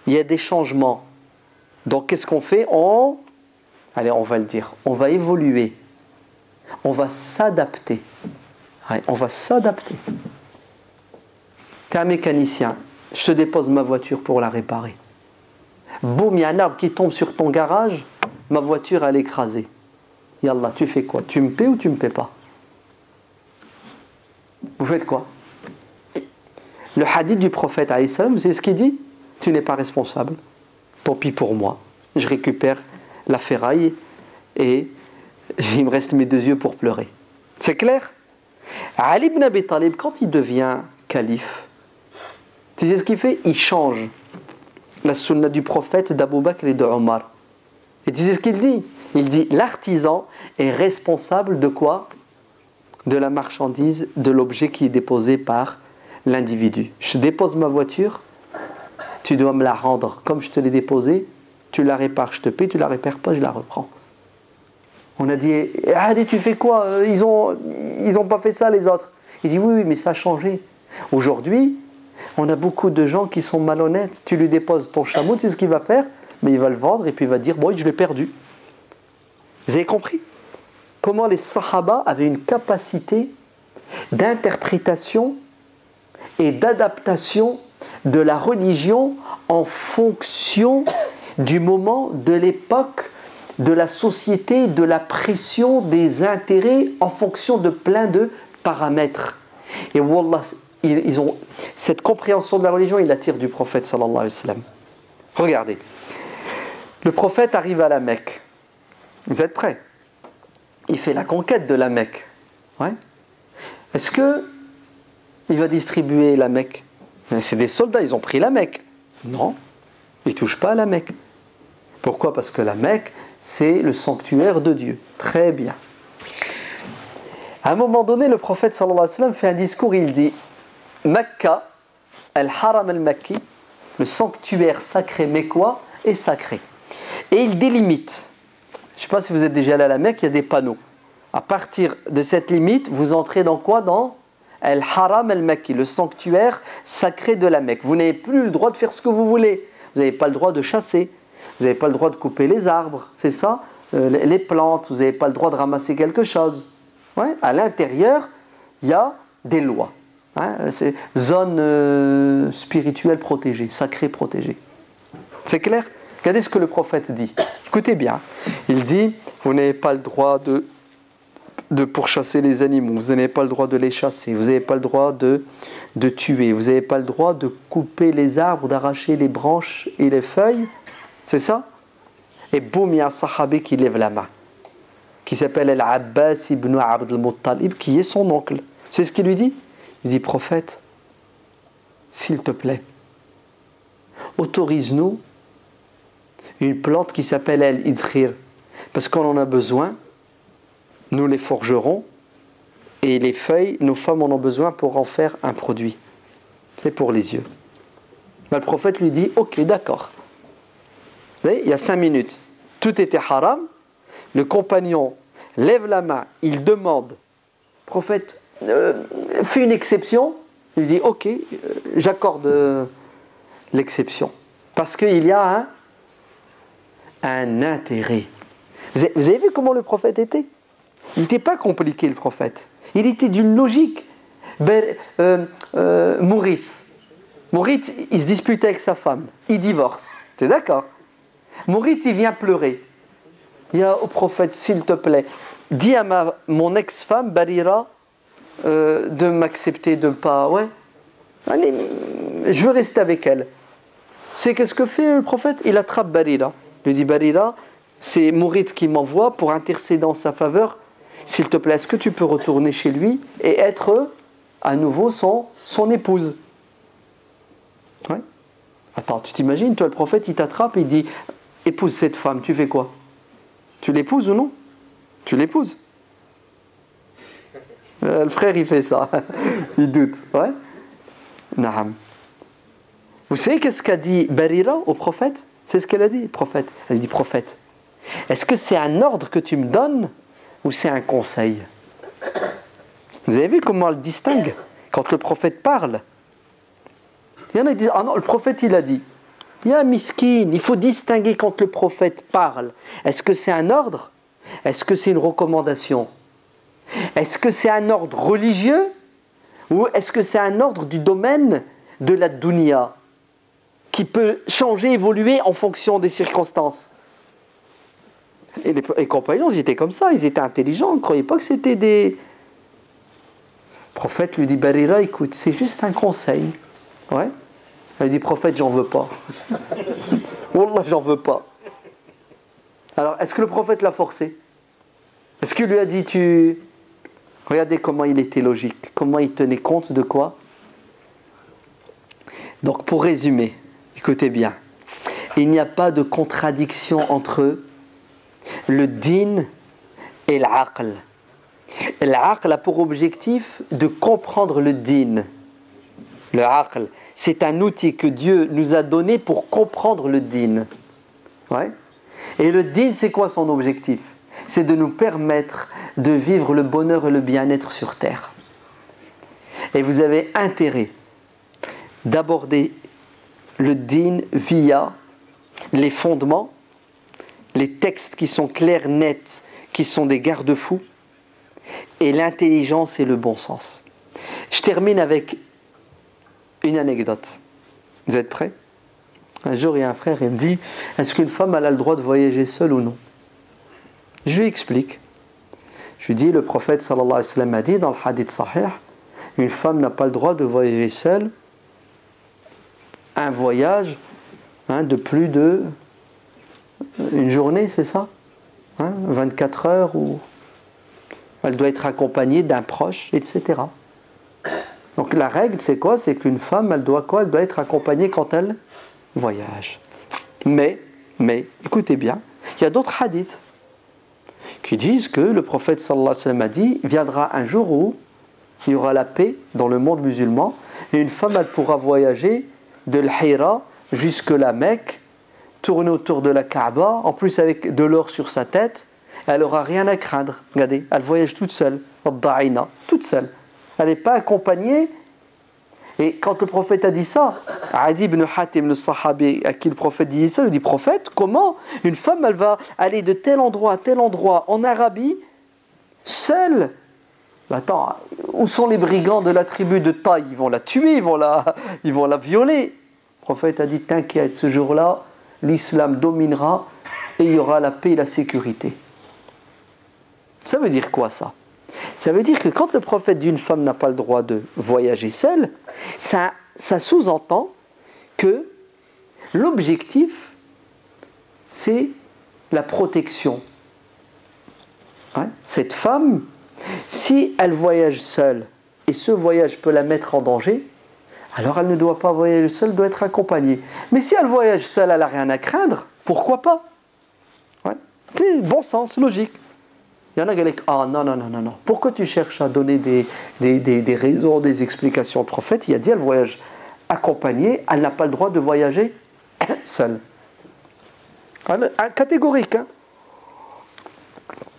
[SPEAKER 1] Il y a des changements. Donc, qu'est-ce qu'on fait ? Allez, on va le dire. On va évoluer. On va s'adapter. Ouais, on va s'adapter. Tu es un mécanicien, je te dépose ma voiture pour la réparer. Boum, il y a un arbre qui tombe sur ton garage, ma voiture elle est écrasée. Yallah, tu fais quoi? Tu me paies ou tu me paies pas? Vous faites quoi? Le hadith du prophète, c'est ce qu'il dit: tu n'es pas responsable. Tant pis pour moi. Je récupère la ferraille et il me reste mes 2 yeux pour pleurer. C'est clair? Ali ibn Abi Talib, quand il devient calife, tu sais ce qu'il fait? Il change la sunna du prophète, d'Abu Bakr et de Omar. Et tu sais ce qu'il dit? Il dit: l'artisan est responsable de quoi? De la marchandise, de l'objet qui est déposé par l'individu. Je dépose ma voiture, tu dois me la rendre comme je te l'ai déposée, tu la répares, je te paie, tu la répares pas, je la reprends. On a dit: allez, tu fais quoi? Ils ont pas fait ça les autres. Il dit: oui, mais ça a changé. Aujourd'hui, on a beaucoup de gens qui sont malhonnêtes. Tu lui déposes ton chameau, tu sais ce qu'il va faire? Mais il va le vendre et puis il va dire: bon, je l'ai perdu. Vous avez compris comment les Sahaba avaient une capacité d'interprétation et d'adaptation de la religion en fonction du moment, de l'époque, de la société, de la pression, des intérêts, en fonction de plein de paramètres. Et wallah, ils ont cette compréhension de la religion, ils la tirent du prophète sallallahu alayhi wa sallam. Regardez, le prophète arrive à la Mecque. Vous êtes prêts? Il fait la conquête de la Mecque. Ouais. Est-ce que il va distribuer la Mecque? C'est des soldats, ils ont pris la Mecque. Non, ils ne touchent pas à la Mecque. Pourquoi? Parce que la Mecque, c'est le sanctuaire de Dieu. Très bien. À un moment donné, le prophète sallallahu alayhi wa sallam fait un discours, il dit: Mecca, al-Haram al-Makki, le sanctuaire sacré mécois, est sacré. Et il délimite. Je ne sais pas si vous êtes déjà allé à la Mecque, il y a des panneaux. À partir de cette limite, vous entrez dans quoi? Dans Al-Haram al-Makki, le sanctuaire sacré de la Mecque. Vous n'avez plus le droit de faire ce que vous voulez. Vous n'avez pas le droit de chasser. Vous n'avez pas le droit de couper les arbres. C'est ça? Les plantes. Vous n'avez pas le droit de ramasser quelque chose. Ouais. À l'intérieur, il y a des lois. Hein. C'est zone spirituelle protégée, sacrée protégée. C'est clair? Regardez ce que le prophète dit. Écoutez bien. Il dit: vous n'avez pas le droit de pourchasser les animaux, vous n'avez pas le droit de les chasser, vous n'avez pas le droit de tuer, vous n'avez pas le droit de couper les arbres, d'arracher les branches et les feuilles. C'est ça? Et boum, il y a un sahabi qui lève la main, qui s'appelle Al-Abbas ibn Abd al-Muttalib, qui est son oncle. C'est ce qu'il lui dit? Il dit: prophète, s'il te plaît, autorise-nous une plante qui s'appelle Al-Idkhir, parce qu'on en a besoin. Nous les forgerons et les feuilles, nos femmes en ont besoin pour en faire un produit. C'est pour les yeux. Le prophète lui dit: ok, d'accord. Vous voyez, il y a 5 minutes, tout était haram. Le compagnon lève la main, il demande: prophète, fais une exception. Il dit: ok, j'accorde l'exception. Parce qu'il y a un intérêt. Vous avez vu comment le prophète était? Il n'était pas compliqué, le prophète. Il était d'une logique. Mourith, il se dispute avec sa femme. Il divorce. Tu es d'accord? Mourith, il vient pleurer. Il dit au prophète: s'il te plaît, dis à mon ex-femme, Barira, de m'accepter, de ne pas... Ouais. Allez, je veux rester avec elle. C'est qu'est-ce que fait le prophète? Il attrape Barira. Il lui dit: Barira, c'est Mourith qui m'envoie pour intercéder en sa faveur. S'il te plaît, est-ce que tu peux retourner chez lui et être à nouveau son épouse? Ouais. Attends, tu t'imagines, toi le prophète, il t'attrape et il dit: épouse cette femme, tu fais quoi? Tu l'épouses ou non? Tu l'épouses. Le frère, il fait ça. Il doute. Ouais. Naam. Vous savez qu'est-ce qu'a dit Barira au prophète? C'est ce qu'elle a dit, prophète. Elle dit: prophète, est-ce que c'est un ordre que tu me donnes ou c'est un conseil? Vous avez vu comment elle distingue quand le prophète parle? Il y en a qui disent: ah non, le prophète il a dit. Il y a un miskin, il faut distinguer quand le prophète parle. Est-ce que c'est un ordre? Est-ce que c'est une recommandation? Est-ce que c'est un ordre religieux? Ou est-ce que c'est un ordre du domaine de la dunya, qui peut changer, évoluer en fonction des circonstances. Et les compagnons, ils étaient comme ça, ils étaient intelligents, ils ne croyaient pas que c'était des... Le prophète lui dit, Barira, écoute, c'est juste un conseil. Ouais. Elle dit, prophète, j'en veux pas. Wallah, j'en veux pas. Alors, est-ce que le prophète l'a forcé? Est-ce qu'il lui a dit, Regardez comment il était logique, comment il tenait compte de quoi? Donc, pour résumer, écoutez bien, il n'y a pas de contradiction entre le din et l'aql. L'aql a pour objectif de comprendre le din. Le aql, c'est un outil que Dieu nous a donné pour comprendre le din. Ouais. Et le din, c'est quoi son objectif? C'est de nous permettre de vivre le bonheur et le bien-être sur terre. Et vous avez intérêt d'aborder le din via les fondements, les textes qui sont clairs, nets, qui sont des garde-fous, et l'intelligence et le bon sens. Je termine avec une anecdote. Vous êtes prêts? Un jour, il y a un frère, il me dit, est-ce qu'une femme elle a le droit de voyager seule ou non? Je lui explique. Je lui dis, le prophète sallallahu alayhi wa sallam a dit dans le hadith sahih, une femme n'a pas le droit de voyager seule un voyage de plus de une journée, c'est ça, 24 heures, ou elle doit être accompagnée d'un proche, etc. Donc la règle, c'est quoi? C'est qu'une femme, elle doit quoi? Elle doit être accompagnée quand elle voyage. Mais, écoutez bien, il y a d'autres hadiths qui disent que le prophète sallallahu alayhi wa sallam a dit, viendra un jour où il y aura la paix dans le monde musulman, et une femme, elle pourra voyager de l'Hira jusque la Mecque, tourner autour de la Kaaba, en plus avec de l'or sur sa tête, elle n'aura rien à craindre. Regardez, elle voyage toute seule, toute seule. Elle n'est pas accompagnée. Et quand le prophète a dit ça, Adi ibn Hatim, le sahabi à qui le prophète dit ça, il dit, prophète, comment une femme, elle va aller de tel endroit à tel endroit en Arabie, seule? Attends, où sont les brigands de la tribu de Taï? Ils vont la tuer, ils vont la violer. Le prophète a dit, t'inquiète, ce jour-là, l'islam dominera et il y aura la paix et la sécurité. Ça veut dire quoi ça? Ça veut dire que quand le prophète dit une femme n'a pas le droit de voyager seule, ça sous-entend que l'objectif, c'est la protection. Cette femme, si elle voyage seule et ce voyage peut la mettre en danger, alors elle ne doit pas voyager seule, elle doit être accompagnée. Mais si elle voyage seule, elle n'a rien à craindre, pourquoi pas? C'est bon sens, logique. Il y en a qui disent, ah non. Pourquoi tu cherches à donner des raisons, des explications? Le prophète, il a dit, elle voyage accompagnée, elle n'a pas le droit de voyager seule. Catégorique.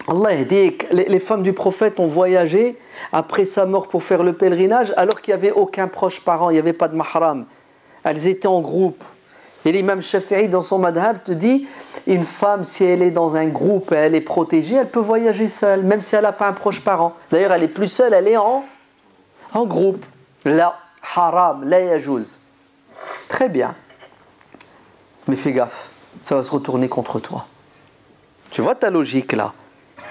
[SPEAKER 1] Allah a dit que les femmes du prophète ont voyagé après sa mort pour faire le pèlerinage alors qu'il n'y avait aucun proche parent, il n'y avait pas de mahram. Elles étaient en groupe. Et l'imam Shafi'i dans son madhab te dit, une femme si elle est dans un groupe et elle est protégée, elle peut voyager seule, même si elle n'a pas un proche parent. D'ailleurs elle est plus seule, elle est en groupe. La haram, la yajouz. Très bien. Mais fais gaffe, ça va se retourner contre toi. Tu vois ta logique là?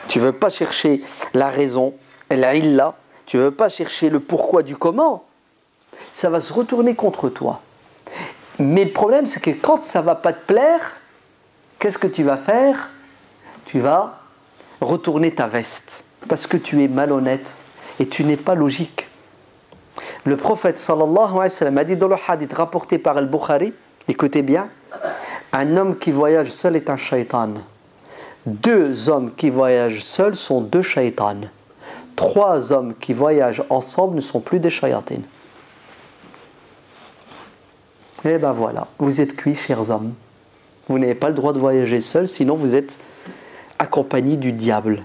[SPEAKER 1] Tu ne veux pas chercher la raison, l'illa, tu ne veux pas chercher le pourquoi du comment, ça va se retourner contre toi. Mais le problème, c'est que quand ça ne va pas te plaire, qu'est-ce que tu vas faire? Tu vas retourner ta veste, parce que tu es malhonnête et tu n'es pas logique. Le prophète sallallahu alayhi wa sallam a dit dans le hadith rapporté par Al-Bukhari, écoutez bien, un homme qui voyage seul est un shaitan. 2 hommes qui voyagent seuls sont 2 shaitans. 3 hommes qui voyagent ensemble ne sont plus des shayatines. Et ben voilà, vous êtes cuits, chers hommes. Vous n'avez pas le droit de voyager seul, sinon vous êtes accompagnés du diable.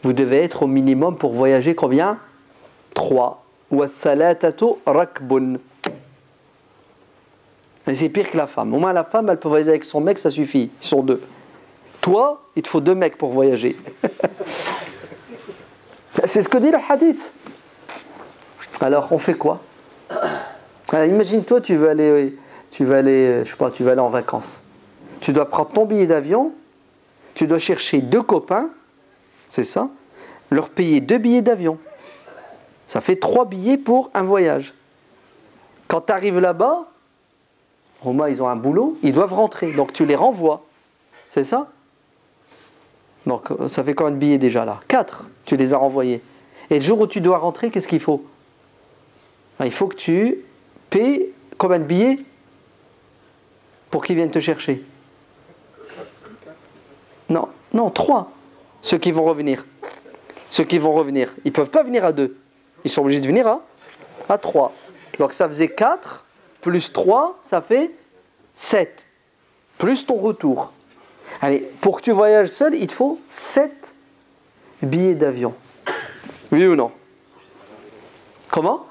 [SPEAKER 1] Vous devez être au minimum pour voyager combien? 3. وَالثَّلَاثَةُ رَكْبٌ. Et c'est pire que la femme. Au moins la femme, elle peut voyager avec son mec, ça suffit. Ils sont 2. Toi, il te faut 2 mecs pour voyager. C'est ce que dit le hadith. Alors, on fait quoi? Alors, imagine-toi, je sais pas, tu vas aller en vacances. Tu dois prendre ton billet d'avion, tu dois chercher 2 copains, c'est ça, leur payer 2 billets d'avion. Ça fait 3 billets pour un voyage. Quand tu arrives là-bas, au moins ils ont un boulot, ils doivent rentrer, donc tu les renvoies. C'est ça? Donc ça fait combien de billets déjà là? 4, tu les as renvoyés. Et le jour où tu dois rentrer, qu'est-ce qu'il faut? Il faut que tu payes combien de billets pour qu'ils viennent te chercher? Non, 3. Ceux qui vont revenir. Ils ne peuvent pas venir à 2. Ils sont obligés de venir à 3. Donc ça faisait 4, plus 3, ça fait 7. Plus ton retour. Allez, pour que tu voyages seul, il te faut 7 billets d'avion. Oui ou non? Comment?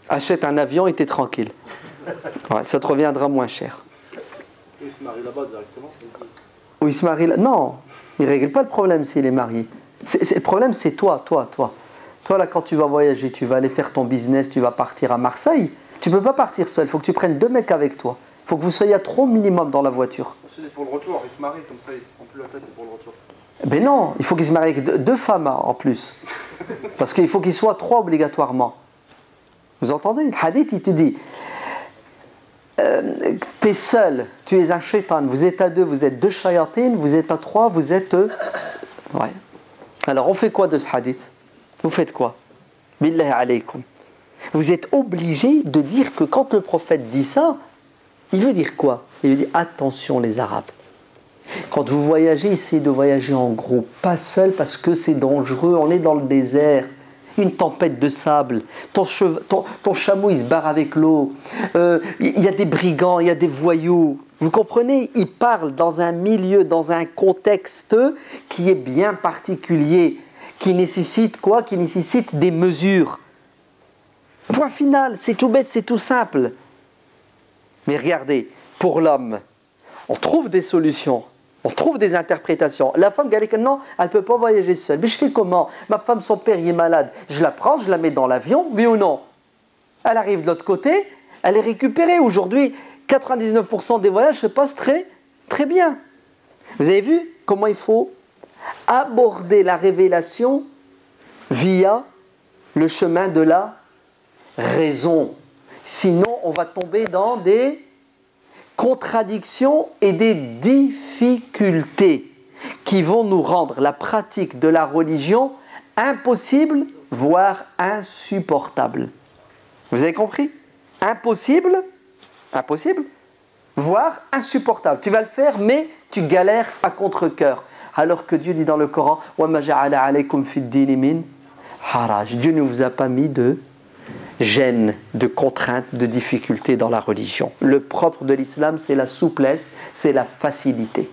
[SPEAKER 1] Achète un avion et t'es tranquille. Ouais, ça te reviendra moins cher.
[SPEAKER 2] Il se marie là-bas directement?
[SPEAKER 1] Ou il se marie là? Non, il ne règle pas le problème s'il est marié. Le problème, c'est toi. Toi, là, quand tu vas voyager, tu vas aller faire ton business, tu vas partir à Marseille. Tu ne peux pas partir seul. Il faut que tu prennes 2 mecs avec toi. Il faut que vous soyez à 3 minimum dans la voiture.
[SPEAKER 2] C'est pour le retour. Il se marie comme ça, il se prend plus la tête, c'est pour le retour.
[SPEAKER 1] Ben non, il faut qu'il se marie avec 2 femmes en plus. Parce qu'il faut qu'il soit 3 obligatoirement. Vous entendez? Le hadith, il te dit, tu es seul, tu es un shaitan, vous êtes à 2, vous êtes 2 shayatines, vous êtes à 3, vous êtes... Ouais. Alors on fait quoi de ce hadith? Vous faites quoi? Billahi alaykum. Vous êtes obligé de dire que quand le prophète dit ça, il veut dire quoi? Il veut dire attention les Arabes. Quand vous voyagez, essayez de voyager en groupe, pas seul parce que c'est dangereux, on est dans le désert. Une tempête de sable, ton chameau il se barre avec l'eau, il y a des brigands, il y a des voyous, vous comprenez? Il parle dans un milieu, dans un contexte qui est bien particulier, qui nécessite quoi? Qui nécessite des mesures. Point final, c'est tout bête, c'est tout simple. Mais regardez, pour l'homme, on trouve des solutions. On trouve des interprétations. La femme, non, elle ne peut pas voyager seule. Mais je fais comment? Ma femme, son père, il est malade. Je la prends, je la mets dans l'avion, oui ou non? Elle arrive de l'autre côté, elle est récupérée. Aujourd'hui, 99% des voyages se passent très, très bien. Vous avez vu comment il faut aborder la révélation via le chemin de la raison. Sinon, on va tomber dans des contradictions et des difficultés qui vont nous rendre la pratique de la religion impossible, voire insupportable. Vous avez compris? Impossible, voire insupportable. Tu vas le faire, mais tu galères à contre-cœur. Alors que Dieu dit dans le Coran, وَمَا جَعَلَ عَلَيْكُمْ فِي الدِّينِ مِنْ حَرَجٍ. Dieu ne vous a pas mis de gêne, de contraintes, de difficultés dans la religion. Le propre de l'islam, c'est la souplesse, c'est la facilité.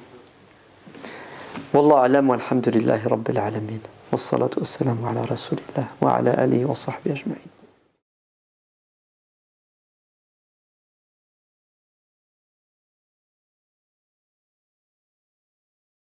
[SPEAKER 1] Wallahu a'lam walhamdulillahi rabbil alamin. Wassalatu wassalamu ala rasulillah wa ala alihi wa sahbihi ajma'in.